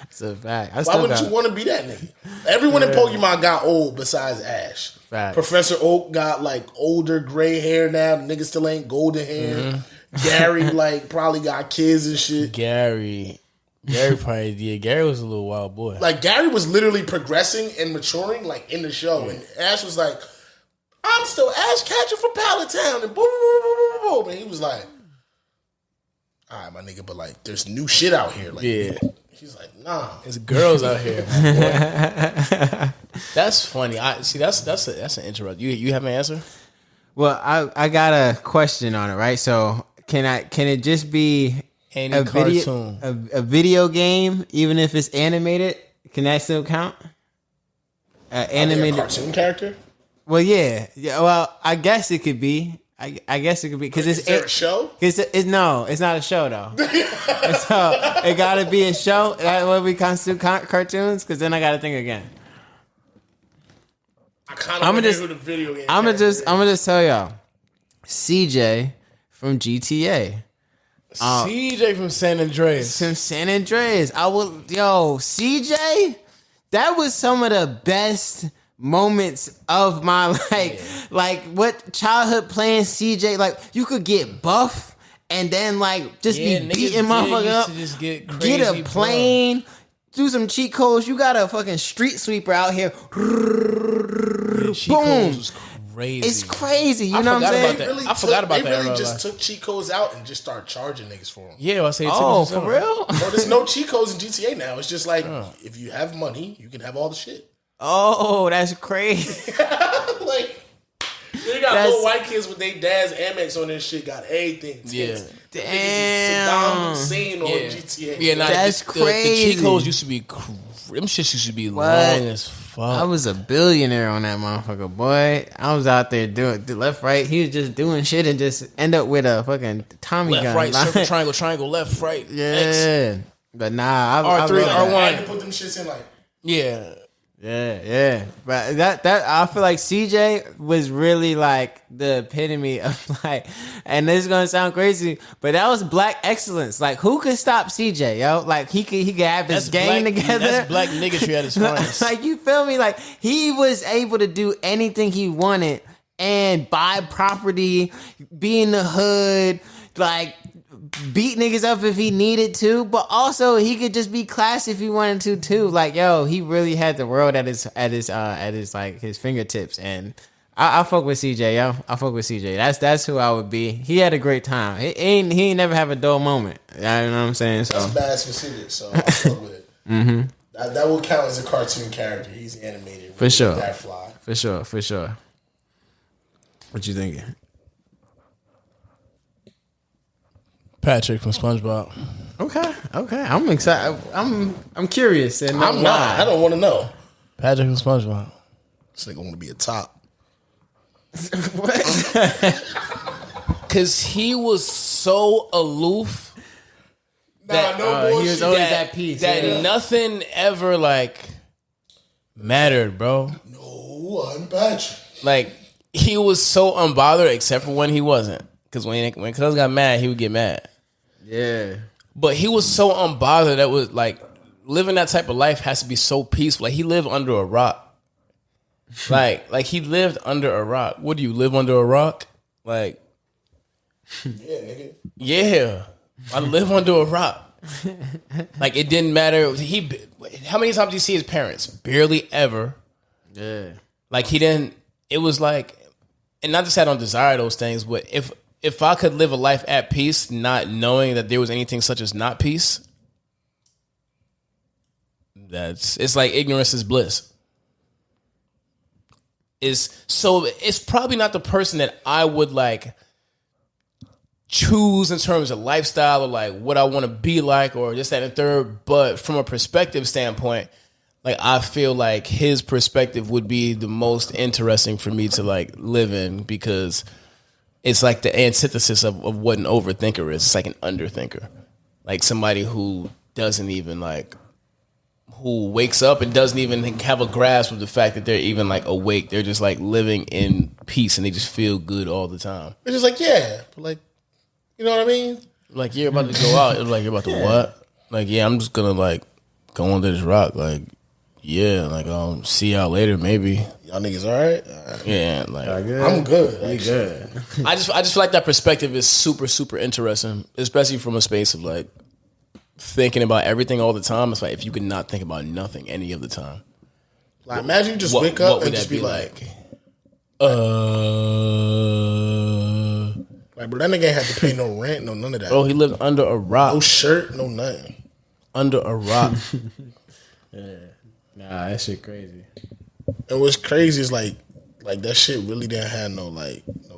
It's a fact. Why wouldn't you want to be that nigga? Everyone in Pokemon got old besides Ash. Fact. Professor Oak got like older gray hair now. The nigga still ain't golden hair. Mm-hmm. Gary like probably got kids and shit. Gary probably did. Gary was a little wild boy. Like Gary was literally progressing and maturing like in the show. And Ash was like, I'm still Ash Ketchum from Palatown. And boom, boom, boom, boom, boom. And he was like, all right, my nigga, but like there's new shit out here. Like, he's like, nah. There's girls out here. That's funny. That's an interrupt. You have an answer? Well, I got a question on it, right? So can it just be a cartoon, a video game, even if it's animated? Can that still count? Animated cartoon character? Well, yeah. Well, I guess it could be. I guess it could be because is there a show? No, it's not a show though. So it gotta be a show. That what we constitute cartoons? Because then I gotta think again. I'm gonna just tell y'all, CJ from GTA. CJ from San Andreas. From San Andreas. CJ. That was some of the best moments of my like what childhood playing CJ. Like you could get buff and then like just be beating motherfucker up, just get a plane, do some cheat codes. You got a fucking street sweeper out here. Boom. Crazy. It's crazy. You know what I'm saying? I forgot about that. They really just took cheat codes out and just started charging niggas for them. Yeah, I say. Oh, for real? Bro, there's no cheat codes in GTA now. It's just like if you have money, you can have all the shit. Oh, that's crazy. Like, they got little white kids with their dad's Amex on this shit, got everything. Yeah. Damn. Saddam Hussein on GTA. Yeah, that's crazy. The cheat codes used to be, them shits used to be long as fuck. I was a billionaire on that motherfucker, boy. I was out there doing left, right. He was just doing shit and just end up with a fucking Tommy gun. Left, right, circle, triangle, left, right. Yeah. X. But nah, R3, R1. I had to put them shits in like. Yeah. Yeah. But that I feel like CJ was really like the epitome of like, and this is gonna sound crazy, but that was black excellence. Like who could stop CJ, yo? Like he could have his gang together. That's black niggatry at his finest. Like you feel me? Like he was able to do anything he wanted and buy property, be in the hood, like beat niggas up if he needed to, but also he could just be classy if he wanted to too. Like, yo, he really had the world at his like his fingertips, and I fuck with CJ, yo. I fuck with CJ. That's who I would be. He had a great time. He ain't never have a dull moment. You know what I'm saying? So that's bad specific. So I fuck with it. Mm-hmm. That will count as a cartoon character. He's animated for sure. That fly for sure. What you thinking? Patrick from SpongeBob. Okay. I'm excited. I'm curious, and I'm not. I don't want to know. Patrick from SpongeBob. This nigga want to be a top. What? Because he was so aloof. Nah, no bullshit. He was always at peace. That nothing ever like mattered, bro. No, I'm Patrick. Like he was so unbothered, except for when he wasn't. Because when Cuz got mad, he would get mad. Yeah. But he was so unbothered that was like living that type of life has to be so peaceful. Like he lived under a rock. like he lived under a rock. What do you live under a rock? Like, yeah, nigga. Yeah, I live under a rock. Like it didn't matter. How many times did you see his parents? Barely ever. Yeah. Like he didn't. It was like, and not just I don't desire those things, but if I could live a life at peace, not knowing that there was anything such as not peace, it's like ignorance is bliss. It's probably not the person that I would like choose in terms of lifestyle or like what I want to be like or just that and third. But from a perspective standpoint, like I feel like his perspective would be the most interesting for me to like live in because it's like the antithesis of what an overthinker is. It's like an underthinker, like somebody who doesn't even like, who wakes up and doesn't even have a grasp of the fact that they're even like awake. They're just like living in peace and they just feel good all the time. It's just like, yeah, but like, you know what I mean? Like you're about to go out. It's like you're about to what? Like, yeah, I'm just gonna like go under this rock. Like, yeah, like see y'all later, maybe. Y'all niggas all right? Yeah, like I'm good. You good? I just feel like that perspective is super, super interesting, especially from a space of like thinking about everything all the time. It's like if you could not think about nothing any of the time. Like imagine you just wake up and just be like, like, bro, that nigga ain't had to pay no rent, no none of that. Bro, he lived under a rock. No shirt, no nothing. Under a rock. Yeah. Nah, that shit crazy. And what's crazy is like that shit really didn't have no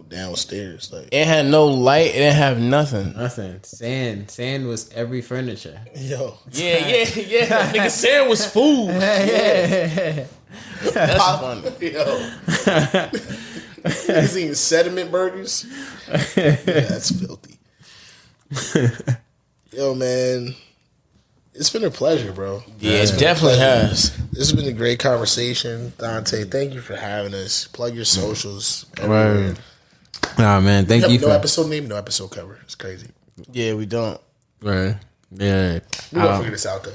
downstairs. Like It had no light. It didn't have nothing. Nothing. Sand was every furniture. yo, Yeah. Nigga, sand was food. Yeah. That's funny. yo, niggas eating sediment burgers. Yeah, that's filthy. Yo, man, it's been a pleasure, bro. Yeah, it definitely has. This has been a great conversation, Dante. Thank you for having us. Plug your socials everywhere. Right. Nah, man, thank you no for episode name, no episode cover. It's crazy. Yeah, we don't. Right. Yeah. We gonna figure this out though.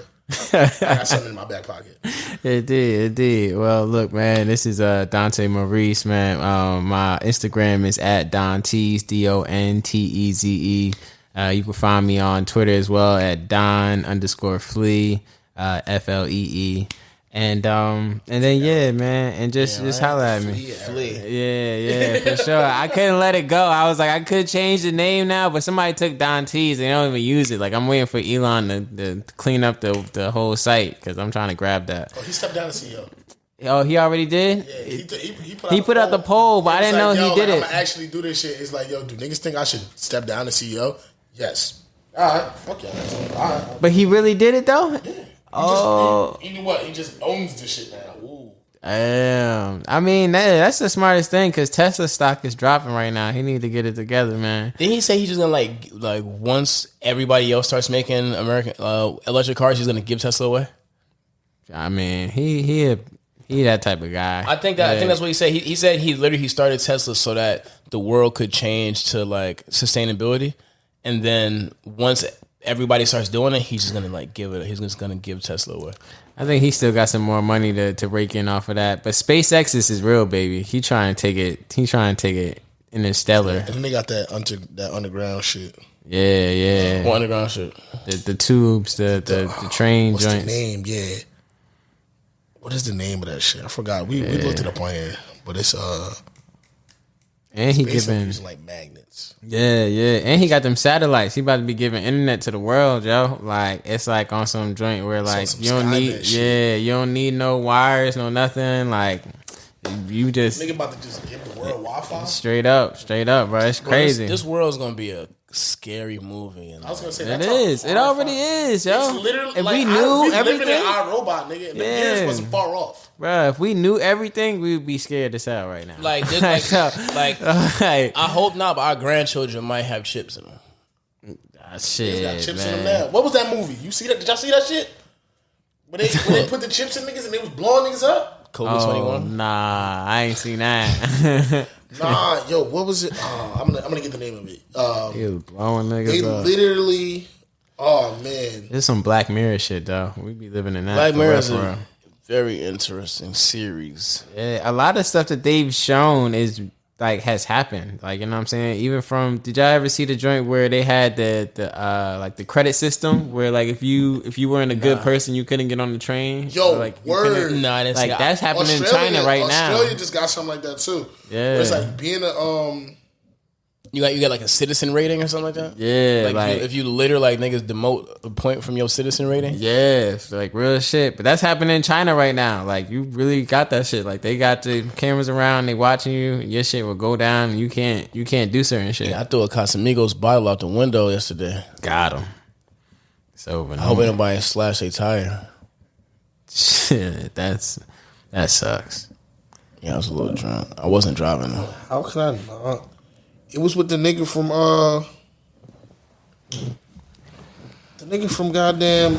I got something in my back pocket. It did. Well, look, man, this is Dante Maurice, man. My Instagram is at Donteeze, DONTEZE. You can find me on Twitter as well at Don_Flee, FLEE. And then yeah, man, and just holler at me. Yeah, for sure. I couldn't let it go. I was like, I could change the name now, but somebody took Donteeze. They don't even use it. Like I'm waiting for Elon to clean up the whole site because I'm trying to grab that. Oh, he stepped down as CEO. Oh, he already did? Yeah, he put out the poll, but I didn't know he did it. I'm gonna actually do this shit. It's like, yo, do niggas think I should step down as CEO? Yes. All right, fuck y'all. All right. But he really did it though? Yeah. He knew what? He just owns the shit now. Ooh. Damn. I mean, that's the smartest thing because Tesla stock is dropping right now. He need to get it together, man. Didn't he say he's just gonna like once everybody else starts making American electric cars, he's gonna give Tesla away? I mean, he that type of guy. I think that's what he said. He said he started Tesla so that the world could change to like sustainability, and then once everybody starts doing it, he's just gonna like give it. He's just gonna give Tesla away. I think he still got some more money to rake in off of that. But SpaceX is real, baby. He trying to take it Interstellar. And then they got that underground shit. Yeah. Underground shit. The tubes, the train What's joints. the name? Yeah. What is the name of that shit? I forgot. We looked it up on here, but it's And he basically giving using like magnets. Yeah, and he got them satellites. He about to be giving internet to the world, yo. Like it's like on some joint where like you don't need, you don't need no wires, no nothing. Like you just Nigga about to just give the world Wi-Fi. Straight up, bro. It's crazy. This world's gonna be a scary movie. I was gonna say it is. It already is, yo. It's literally if like, we knew everything, living in iRobot, nigga. And the years wasn't far off. Bro, if we knew everything, we'd be scared as hell right now. Like, I hope not, but our grandchildren might have chips in them. Shit, They got chips man. in them now. What was that movie? You see that? Did y'all see that shit? When they put the chips in niggas and they was blowing niggas up? COVID-21? Nah, I ain't seen that. Nah, yo, what was it? I'm gonna get the name of it. He was blowing niggas They up. literally, oh man, This is some Black Mirror shit, though. We be living in that. Black for Mirror real, is for a real. very interesting series. Yeah, a lot of stuff that they've shown is like has happened. Like, you know what I'm saying? Even from, did y'all ever see the joint where they had the like the credit system where like if you weren't a good person you couldn't get on the train? yo, Or, like, you word. couldn't- Nah, like that's happening in China right now. Australia just got something like that too. Yeah. Where it's like being a You got like a citizen rating or something like that? Yeah, Like, if you litter like niggas demote a point from your citizen rating? Yeah, it's like real shit. But that's happening in China right now. Like you really got that shit. Like they got the cameras around, they watching you, your shit will go down and you can't do certain shit. Yeah, I threw a Casamigos bottle out the window yesterday. Got him. It's over. I hope nobody slashed their tire. Shit, that sucks. Yeah, I was a little drunk. I wasn't driving though. how can I not? It was with the nigga from goddamn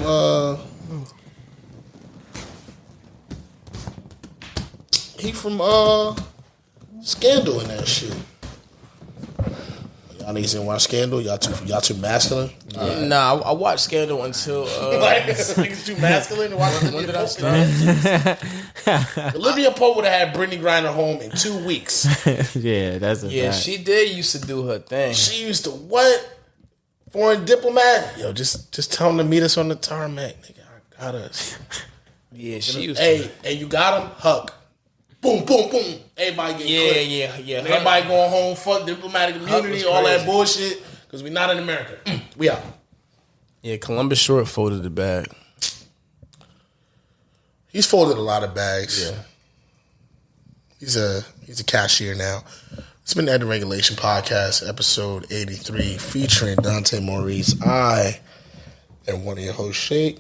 he from Scandal and that shit. Y'all niggas didn't watch Scandal? Y'all too masculine? Nah, I watched Scandal until Like, niggas too masculine to watch when did I start? Olivia Pope would have had Brittany Griner home in 2 weeks. Yeah, that's a Yeah, fact. she did used to do her thing. She used to what? Foreign diplomat? Yo, just tell him to meet us on the tarmac, nigga. I got us. Yeah, she used to. Hey, you got him? Hug. Boom, boom, boom. Everybody get clipped. Yeah. Everybody going home, fuck diplomatic immunity, all that bullshit. Because we not in America. We out. Yeah, Columbus Short folded the bag. He's folded a lot of bags. Yeah. He's a cashier now. It's been the Ed Regulation Podcast, episode 83, featuring Dante Maurice. I am one of your hosts, Shake.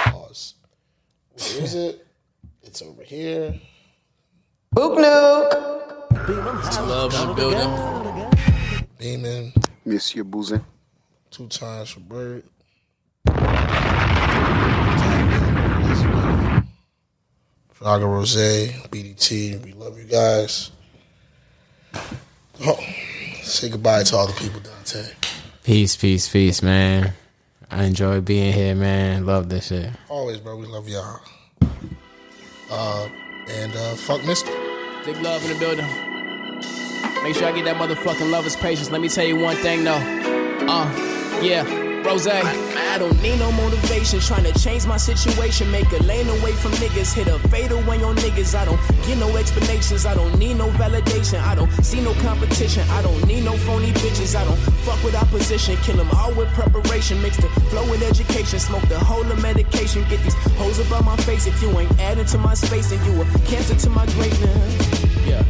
Pause. Where is it? It's over here. Boop nuke. Love in the building. Beeman. Monsieur Bouzin. 2 times for Bird. Fraga Rose, BDT, we love you guys. Oh, say goodbye to all the people, Dante. Peace, man. I enjoy being here, man. Love this shit. Always, bro, we love y'all. And fuck Mister. Big love in the building. Make sure I get that motherfucking lover's patience. Let me tell you one thing though. Yeah, Rose. I don't need no motivation. Trying to change my situation. Make a lane away from niggas. Hit a fadeaway on niggas. I don't get no explanations. I don't need no validation. I don't see no competition. I don't need no phony bitches. I don't fuck with opposition. Kill them all with preparation. Mix the flow with education. Smoke the whole of medication. Get these hoes above my face. If you ain't adding to my space, then you a cancer to my greatness. Yeah.